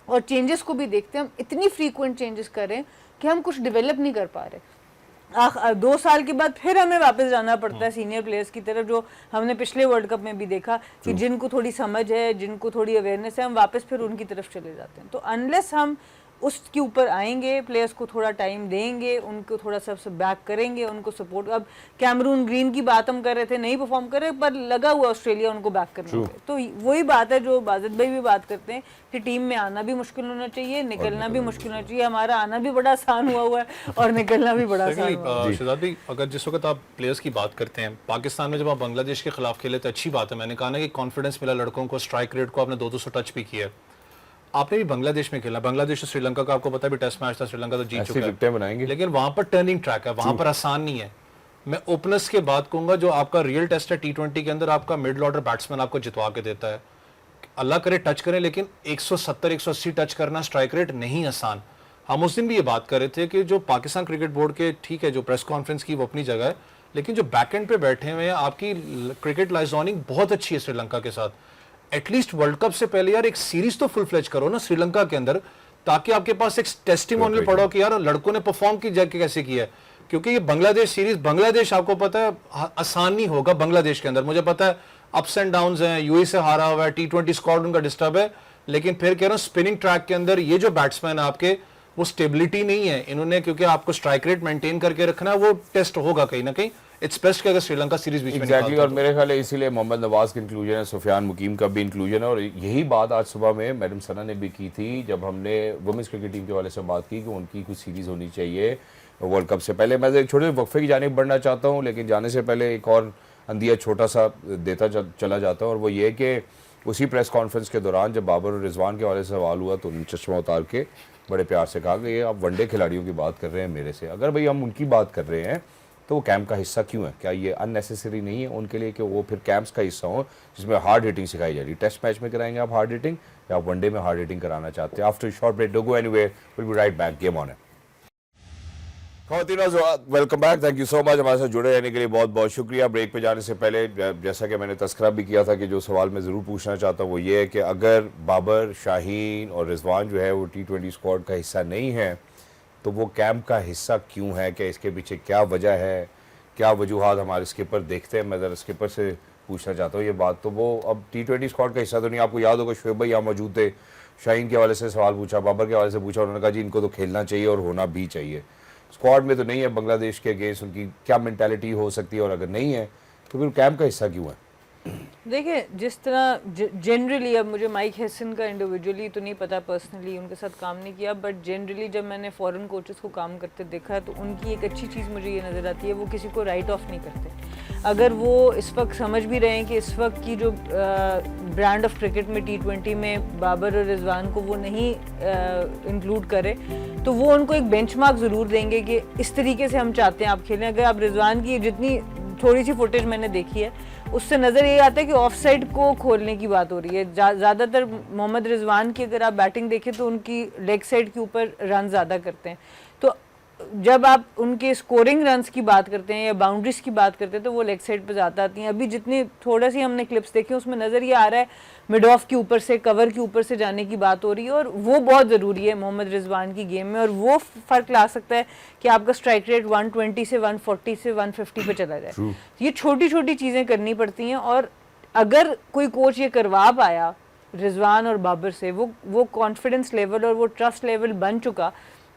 [SPEAKER 2] और चेंजेस को भी देखते हैं, हम इतनी फ्रीक्वेंट चेंजेस कर रहे हैं कि हम कुछ डेवलप नहीं कर पा रहे। 2 साल के बाद फिर हमें वापस जाना पड़ता है सीनियर प्लेयर्स की तरफ, जो हमने पिछले वर्ल्ड कप में भी देखा कि जिनको थोड़ी समझ है, जिनको थोड़ी अवेयरनेस है, हम वापस फिर उनकी तरफ चले जाते हैं। तो अनलेस हम उसके ऊपर आएंगे, प्लेयर्स को थोड़ा टाइम देंगे, उनको थोड़ा सा बैक करेंगे, उनको सपोर्ट। अब कैमरून ग्रीन की बात हम कर रहे थे, नहीं परफॉर्म कर रहे, पर लगा हुआ ऑस्ट्रेलिया उनको बैक करने पे। तो वही बात है जो बाजिद भाई भी बात करते हैं कि टीम में आना भी मुश्किल होना चाहिए, निकलना भी मुश्किल होना चाहिए। हमारा आना भी बड़ा आसान हुआ है और निकलना भी बड़ा आसान हुआ है।
[SPEAKER 3] शहजाद भाई, अगर जिस वक्त आप प्लेयर्स की बात करते हैं, पाकिस्तान में जब आप बांग्लादेश के खिलाफ खेले तो अच्छी बात है, मैंने कहा ना कि कॉन्फिडेंस मिला लड़कों को, स्ट्राइक रेट को आपने 200 टच भी किया। आपने भी बांग्लादेश में खेला, बांग्लादेश और श्रीलंका का आपको पता भी टेस्ट मैच था, श्रीलंका तो जीत चुका है, लेकिन वहां पर टर्निंग ट्रैक है, वहां पर आसान नहीं है। मैं ओपनर्स के बात कहूंगा, जो आपका रियल टेस्ट है T20 के अंदर, आपका मिडिल ऑर्डर बैट्समैन आपको जितवा के देता है। अल्लाह करे टच करें, लेकिन 170-180 टच करना स्ट्राइक रेट नहीं आसान। हम उस दिन भी ये बात कर रहे थे कि जो पाकिस्तान क्रिकेट बोर्ड के, ठीक है, जो प्रेस कॉन्फ्रेंस की वो अपनी जगह है, लेकिन जो बैक एंड पे बैठे हुए हैं, आपकी क्रिकेट लाइजॉनिंग बहुत अच्छी है श्रीलंका के साथ। एटलीस्ट वर्ल्ड कप से पहले यार एक सीरीज तो फुल फ्लेज करो ना श्रीलंका के अंदर, ताकि आपके पास एक टेस्टिमोनियल पड़ो कि यार लड़कों ने परफॉर्म की जगह कैसे किया है। क्योंकि ये बांग्लादेश सीरीज, बांग्लादेश आपको पता है आसान नहीं होगा बांग्लादेश के अंदर, मुझे पता है अप्स एंड डाउन्स हैं, यूएई से हारा हुआ है, T20 स्क्वाड उनका डिस्टर्ब है, लेकिन फिर कह रहा हूँ स्पिनिंग ट्रैक के अंदर ये जो बैट्समैन है आपके, वो स्टेबिलिटी नहीं है इन्होंने, क्योंकि आपको स्ट्राइक रेट मेंटेन करके रखना है, वो टेस्ट होगा कहीं ना कहीं। इट्स बेस्ट कि अगर श्रीलंका सीरीज बीच में
[SPEAKER 1] एग्जैक्टली, और मेरे ख्याल है इसीलिए मोहम्मद नवाज का इंक्लूजन है, सुफियान मुकीम का भी इंक्लूजन है। और यही बात आज सुबह में मैडम सना ने भी की थी, जब हमने वुमेन्स क्रिकेट टीम के वाले से बात की कि उनकी कुछ सीरीज होनी चाहिए वर्ल्ड कप से पहले। मैं एक छोटे से वक्फे की जानिब बढ़ना चाहता हूँ, लेकिन जाने से पहले एक और अंदिया छोटा सा देता चला जाता हूँ, और वो ये कि उसी प्रेस कॉन्फ्रेंस के दौरान जब बाबर और रिजवान के वाले से सवाल हुआ तो उन्होंने चश्मा उतार के बड़े प्यार से कहा कि ये आप वनडे खिलाड़ियों की बात कर रहे हैं मेरे से, अगर भाई हम उनकी बात कर रहे हैं तो वो कैंप का हिस्सा क्यों है? क्या ये अननेसेसरी नहीं है उनके लिए कि वो फिर कैंप्स का हिस्सा हो जिसमें हार्ड हिटिंग सिखाई जा रही है? टेस्ट मैच में कराएंगे आप हार्ड हिटिंग, या आप वनडे में हार्ड हिटिंग कराना चाहते हैं? After short break, don't go anywhere, will be right back, game on है। Welcome back, thank you so much हमारे साथ जुड़े रहने के लिए, बहुत बहुत शुक्रिया। ब्रेक पे जाने से पहले जैसा कि मैंने तस्करा भी किया था कि जो सवाल मैं ज़रूर पूछना चाहता हूँ वो ये है कि अगर बाबर, शाहीन और रिजवान जो है वो T20 स्क्वाड का हिस्सा नहीं है तो वो कैंप का हिस्सा क्यों है? कि इसके पीछे क्या वजह है, क्या वजूहात हमारे स्किपर देखते हैं? मैं ज़रा स्किपर से पूछना चाहता हूँ ये बात। तो वो अब T20 स्क्वाड का हिस्सा तो नहीं, आपको याद होगा शोएब भाई यहाँ मौजूद थे, शाहीन के हवाले से सवाल पूछा, बाबर के हवाले से पूछा, उन्होंने कहा जी इनको तो खेलना चाहिए और होना भी चाहिए। स्क्वाड में तो नहीं है बांग्लादेश के अगेंस्ट, उनकी क्या मेंटालिटी हो सकती है, और अगर नहीं है तो फिर कैंप का हिस्सा क्यों है?
[SPEAKER 2] देखिए जिस तरह जनरली, अब मुझे माइक हेसन का इंडिविजुअली तो नहीं पता, पर्सनली उनके साथ काम नहीं किया, बट जनरली जब मैंने फॉरेन कोचेस को काम करते देखा है तो उनकी एक अच्छी चीज़ मुझे ये नज़र आती है, वो किसी को राइट ऑफ नहीं करते। अगर वो इस वक्त समझ भी रहे हैं कि इस वक्त की जो ब्रांड ऑफ क्रिकेट में T20 में बाबर और रिजवान को वो नहीं इंक्लूड करे, तो वो उनको एक बेंचमार्क ज़रूर देंगे कि इस तरीके से हम चाहते हैं आप खेलें। अगर आप रिजवान की जितनी थोड़ी सी फुटेज मैंने देखी है उससे नज़र ये आता है कि ऑफ साइड को खोलने की बात हो रही है। ज़्यादातर मोहम्मद रिजवान की अगर आप बैटिंग देखें तो उनकी लेग साइड के ऊपर रन ज़्यादा करते हैं। तो जब आप उनके स्कोरिंग रन्स की बात करते हैं या बाउंड्रीज की बात करते हैं तो वो लेग साइड पे ज़्यादा आती हैं। अभी जितनी थोड़ा सी हमने क्लिप्स देखी उसमें नज़र ये आ रहा है मिड ऑफ के ऊपर से, कवर के ऊपर से जाने की बात हो रही है, और वो बहुत ज़रूरी है मोहम्मद रिजवान की गेम में, और वो फ़र्क ला सकता है कि आपका स्ट्राइक रेट 120 से 140 से 150 पे चला जाए। ये छोटी छोटी चीज़ें करनी पड़ती हैं, और अगर कोई कोच ये करवा पाया रिजवान और बाबर से, वो कॉन्फिडेंस लेवल और वो ट्रस्ट लेवल बन चुका,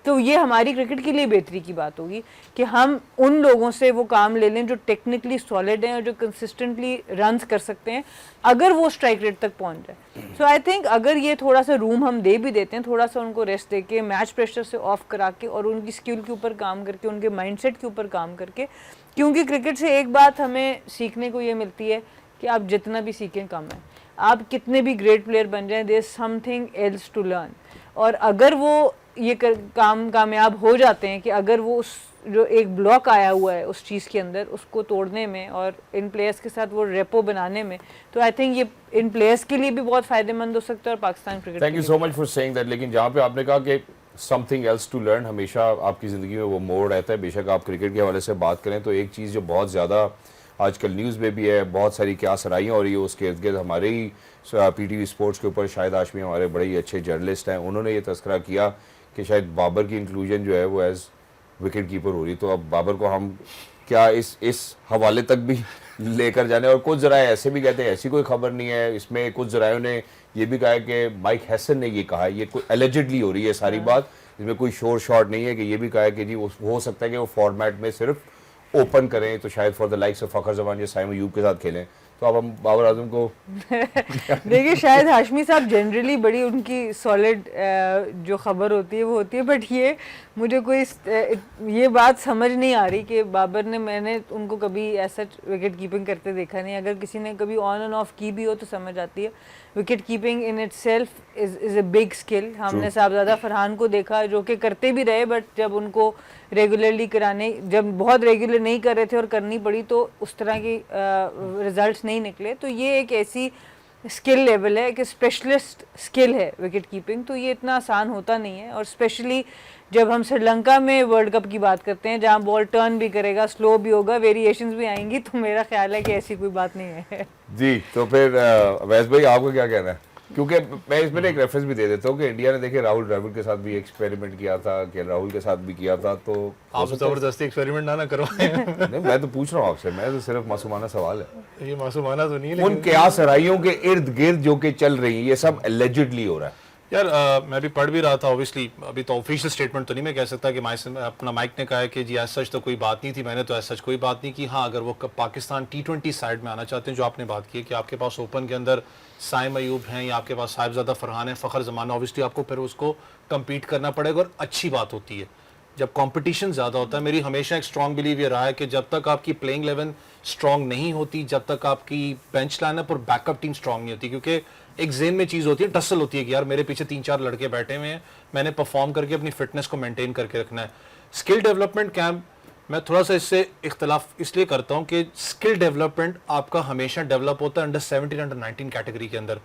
[SPEAKER 2] तो ये हमारी क्रिकेट के लिए बेहतरी की बात होगी कि हम उन लोगों से वो काम ले लें जो टेक्निकली सॉलिड हैं और जो कंसिस्टेंटली रन्स कर सकते हैं, अगर वो स्ट्राइक रेट तक पहुंच जाए। सो आई थिंक अगर ये थोड़ा सा रूम हम दे भी देते हैं, थोड़ा सा उनको रेस्ट दे के, मैच प्रेशर से ऑफ करा के, और उनकी स्किल के ऊपर काम करके, उनके माइंडसेट के ऊपर काम करके, क्योंकि क्रिकेट से एक बात हमें सीखने को ये मिलती है कि आप जितना भी सीखें कम है। आप कितने भी ग्रेट प्लेयर बन जाएं, there is something else to learn. और अगर वो ये काम कामयाब हो जाते हैं कि अगर वो उस जो एक ब्लॉक आया हुआ है उस चीज़ के अंदर, उसको तोड़ने में और इन प्लेयर्स के साथ वो रेपो बनाने में, तो आई थिंक ये इन प्लेयर्स के लिए भी बहुत फ़ायदेमंद हो सकता है और Pakistan cricket.
[SPEAKER 1] Thank you so much for saying that. लेकिन जहाँ पे आपने कहा कि समथिंग एल्स टू लर्न, हमेशा आपकी ज़िंदगी में वो मोड़ रहता है। बेशक आप क्रिकेट के हवाले से बात करें तो एक चीज़ जो बहुत ज़्यादा आजकल न्यूज़ में भी है, बहुत सारी क्या सराहियाँ हो रही है उसके इर्द गिर्द, हमारे ही PTV स्पोर्ट्स के ऊपर शाहिद हाशमी हमारे बड़े ही अच्छे जर्नलिस्ट हैं, उन्होंने ये तस्करा किया कि शायद बाबर की इंक्लूजन जो है वो एज विकेट कीपर हो रही। तो अब बाबर को हम क्या इस हवाले तक भी लेकर जाने, और कुछ ज़राए ऐसे भी कहते हैं ऐसी कोई खबर नहीं है इसमें, कुछ ज़रायों ने ये भी कहा है कि माइक हैसन ने ये कहा है, ये कोई एलिजिडली हो रही है सारी बात, इसमें कोई शोर शॉट नहीं है, कि ये भी कहा है कि जी हो सकता है कि वो फॉर्मेट में सिर्फ ओपन करें तो शायद for the likes of Fakhar Zaman या साइम अयूब के साथ खेलें। तो अब हम बाबर आजम को
[SPEAKER 2] देखिए शायद हाशमी साहब जनरली बड़ी उनकी सॉलिड जो खबर होती है वो होती है, बट ये मुझे कोई ये बात समझ नहीं आ रही कि बाबर ने, मैंने उनको कभी ऐसा विकेट कीपिंग करते देखा नहीं। अगर किसी ने कभी ऑन एंड ऑफ की भी हो तो समझ आती है। Wicket keeping in it self is a big skill. हमने साहबजादा फरहान को देखा जो कि करते भी रहे, बट जब उनको रेगुलरली कराने, जब बहुत रेगुलर नहीं कर रहे थे और करनी पड़ी तो उस तरह की रिजल्ट्स नहीं निकले। तो ये एक ऐसी स्किल लेवल है कि स्पेशलिस्ट स्किल है विकेट कीपिंग, तो ये इतना आसान होता नहीं है। और स्पेशली जब हम श्रीलंका में वर्ल्ड कप की बात करते हैं जहां बॉल टर्न भी करेगा, स्लो भी होगा, वेरिएशंस भी आएंगी, तो मेरा ख्याल है कि ऐसी कोई बात नहीं है।
[SPEAKER 1] जी तो फिर वैस भाई आपको क्या कहना है? क्योंकि मैं इसमें एक रेफरेंस भी दे देता हूँ कि इंडिया ने देखिए राहुल द्रविड़ के साथ भी एक्सपेरिमेंट किया था, कि राहुल के साथ भी किया था, तो
[SPEAKER 3] आप जबरदस्ती एक्सपेरिमेंट ना करवाएं।
[SPEAKER 1] नहीं मैं तो पूछ रहा हूँ आपसे, मैं तो सिर्फ मासूमाना सवाल है।
[SPEAKER 3] ये मासूमाना तो नहीं है,
[SPEAKER 1] उन क्या सराइयों के इर्द गिर्द जो कि चल रही है ये सब एलिजिडली हो रहा है
[SPEAKER 3] यार। मैं भी पढ़ भी रहा था, ऑब्वियसली अभी तो ऑफिशियल स्टेटमेंट तो नहीं मैं कह सकता कि अपना माइक ने कहा है कि जी एज सच तो कोई बात नहीं थी, मैंने तो एज सच कोई बात नहीं की। हाँ अगर वो पाकिस्तान T20 साइड में आना चाहते हैं, जो आपने बात की है कि आपके पास ओपन के अंदर साइम अयूब हैं या आपके पास साहिबजादा फरहान है, फ़खर जमान, ऑब्वियसली आपको फिर उसको कम्पीट करना पड़ेगा, और अच्छी बात होती है जब कंपटीशन ज़्यादा होता है। मेरी हमेशा एक स्ट्रॉन्ग बिलीव ये रहा है कि जब तक आपकी प्लेइंग 11 स्ट्रॉन्ग नहीं होती, जब तक आपकी बेंच लाइनअप और बैकअप टीम स्ट्रॉन्ग नहीं होती, क्योंकि एक जेन में चीज़ होती है, टसल होती है कि यार मेरे पीछे 3-4 लड़के बैठे हुए हैं, मैंने परफॉर्म करके अपनी फिटनेस को मेंटेन करके रखना है। स्किल डेवलपमेंट कैंप मैं थोड़ा सा इससे इख्तलाफ इसलिए करता हूँ कि स्किल डेवलपमेंट आपका हमेशा डेवलप होता है अंडर 17 अंडर 19 कैटेगरी के अंदर।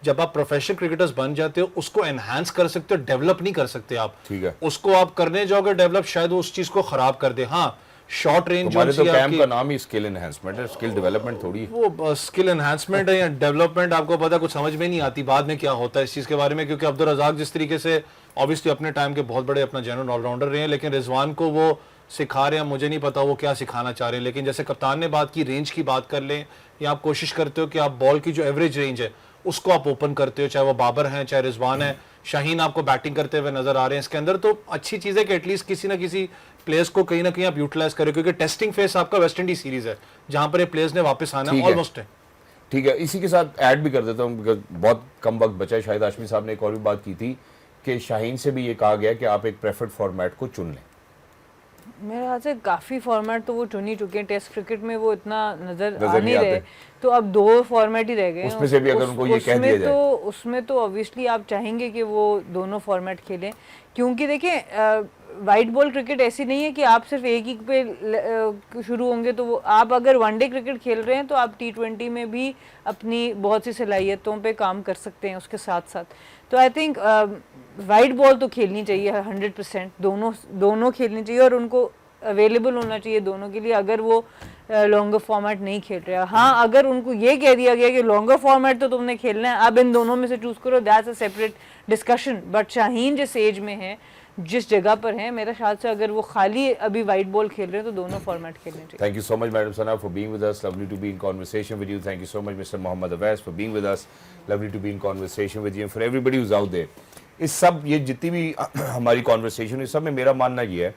[SPEAKER 3] जब आप प्रोफेशनल क्रिकेटर्स बन जाते हो उसको एनहांस कर सकते हो, डेवलप नहीं कर सकते आप।
[SPEAKER 1] ठीक है,
[SPEAKER 3] उसको आप करने जाओगे डेवलप, शायद वो उस चीज को खराब कर दे। हाँ शॉर्ट रेंज
[SPEAKER 1] हमारे तो कैंप का नाम ही स्किल एनहांसमेंट है, स्किल डेवलपमेंट थोड़ी है।
[SPEAKER 3] वो स्किल एनहांसमेंट है या डेवलपमेंट, आपको पता कुछ समझ में नहीं आती बाद में क्या होता है इस चीज के बारे में। क्योंकि अब्दुल रज़ाक जिस तरीके से ऑब्वियसली अपने टाइम के बहुत बड़े अपना जनरल ऑलराउंडर रहे हैं, लेकिन रिजवान को वो सिखा रहे हैं, मुझे नहीं पता वो क्या सिखाना चाह रहे हैं। लेकिन जैसे कप्तान ने बात की, रेंज की बात कर लें, या आप कोशिश करते हो कि आप बॉल की जो एवरेज रेंज है उसको आप ओपन करते हो, चाहे वो बाबर हैं चाहे रिजवान है, शाहीन आपको बैटिंग करते हुए नजर आ रहे हैं इसके अंदर। तो अच्छी चीज़ है कि एटलीस्ट किसी ना किसी प्लेयर्स को कहीं ना कहीं आप यूटिलाइज करें, क्योंकि टेस्टिंग फेस आपका वेस्ट इंडीज सीरीज है जहां पर ये प्लेयर्स ने वापस आना ऑलमोस्ट है।
[SPEAKER 1] ठीक है, इसी के साथ ऐड भी कर देता हूँ because बहुत कम वक्त बचा है। शायद हाशमी साहब ने एक और भी बात की थी कि शाहीन से भी ये कहा गया कि आप एक प्रेफर्ड फॉर्मेट को चुन लें।
[SPEAKER 2] मेरे ख्याल से काफ़ी फॉर्मेट तो वो चुन ही चुके हैं, टेस्ट क्रिकेट में वो इतना नज़र आ
[SPEAKER 1] नहीं
[SPEAKER 2] नहीं रहे,
[SPEAKER 1] आते।
[SPEAKER 2] तो अब 2 फॉर्मेट ही रह गए हैं।
[SPEAKER 1] उसमें से भी अगर उनको ये कह दिया जाए।
[SPEAKER 2] उसमें तो ऑब्वियसली आप चाहेंगे कि वो दोनों फॉर्मेट खेलें, क्योंकि देखिए वाइट बॉल क्रिकेट ऐसी नहीं है कि आप सिर्फ एक ही पे शुरू होंगे, तो वो आप अगर वनडे क्रिकेट खेल रहे हैं तो आप T20 में भी अपनी बहुत सी सलाहियतों पे काम कर सकते हैं उसके साथ साथ। तो आई थिंक वाइट बॉल तो खेलनी चाहिए 100%, दोनों खेलनी चाहिए और उनको अवेलेबल होना चाहिए दोनों के लिए, अगर वो लॉन्गर फॉर्मेट नहीं खेल रहे हैं। हाँ, अगर उनको ये कह दिया गया कि लॉन्गर फॉर्मेट तो तुमने खेलना है, अब इन दोनों में से चूज करो, that's a separate discussion. But Shaheen जिस एज में है, जिस जगह पर है, मेरे ख्याल से अगर वो खाली अभी वाइट बॉल खेल रहे हैं तो दोनों फॉर्मेट खेलने चाहिए।
[SPEAKER 1] Thank you so much, Madam Sana, for being with us. Lovely to be in conversation with you. Thank you so much, Mr. Mohammad Awais, for being with us. Lovely to be in conversation with you. And for everybody who's out there, इस सब ये जितनी भी हमारी conversation है, सब में मेरा मानना ये है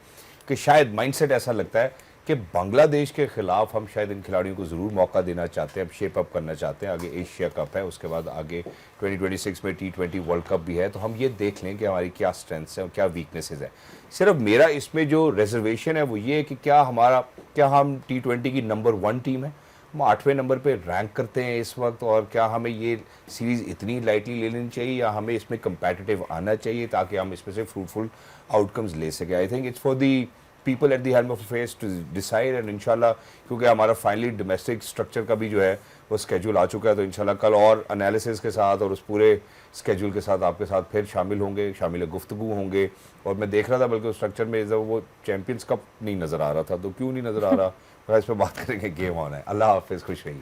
[SPEAKER 1] कि शायद माइंडसेट ऐसा लगता है कि बांग्लादेश के खिलाफ हम शायद इन खिलाड़ियों को ज़रूर मौका देना चाहते हैं, अब शेप अप करना चाहते हैं। आगे एशिया कप है, उसके बाद आगे 2026 में T20 वर्ल्ड कप भी है, तो हम ये देख लें कि हमारी क्या स्ट्रेंथ्स हैं और क्या वीकनेसेस हैं। सिर्फ मेरा इसमें जो रिजर्वेशन है वो ये है कि क्या हम T20 की नंबर 1 टीम है, हम 8वें नंबर पे रैंक करते हैं इस वक्त, और क्या हमें ये सीरीज़ इतनी लाइटली ले लेनी चाहिए या हमें इसमें कंपेटिटिव आना चाहिए ताकि हम इसमें से फ्रूटफुल आउटकम्स ले सकें। I think it's for the people at the helm of affairs to decide, and इंशाल्लाह क्योंकि हमारा फाइनली डोमेस्टिक स्ट्रक्चर का भी जो है वो स्केड्यूल आ चुका है, तो इंशाल्लाह कल और एनालिसिस के साथ और उस पूरे स्केड्यूल के साथ आपके साथ फिर शामिल गुफ्तगू होंगे। और मैं देख रहा था बल्कि उस स्ट्रक्चर में वो चैम्पियंस कप नहीं नज़र आ रहा था, तो क्यों नहीं नज़र आ रहा, इस पर बात करेंगे। गेम ऑन है। अल्लाह हाफिज़, खुश रहिए।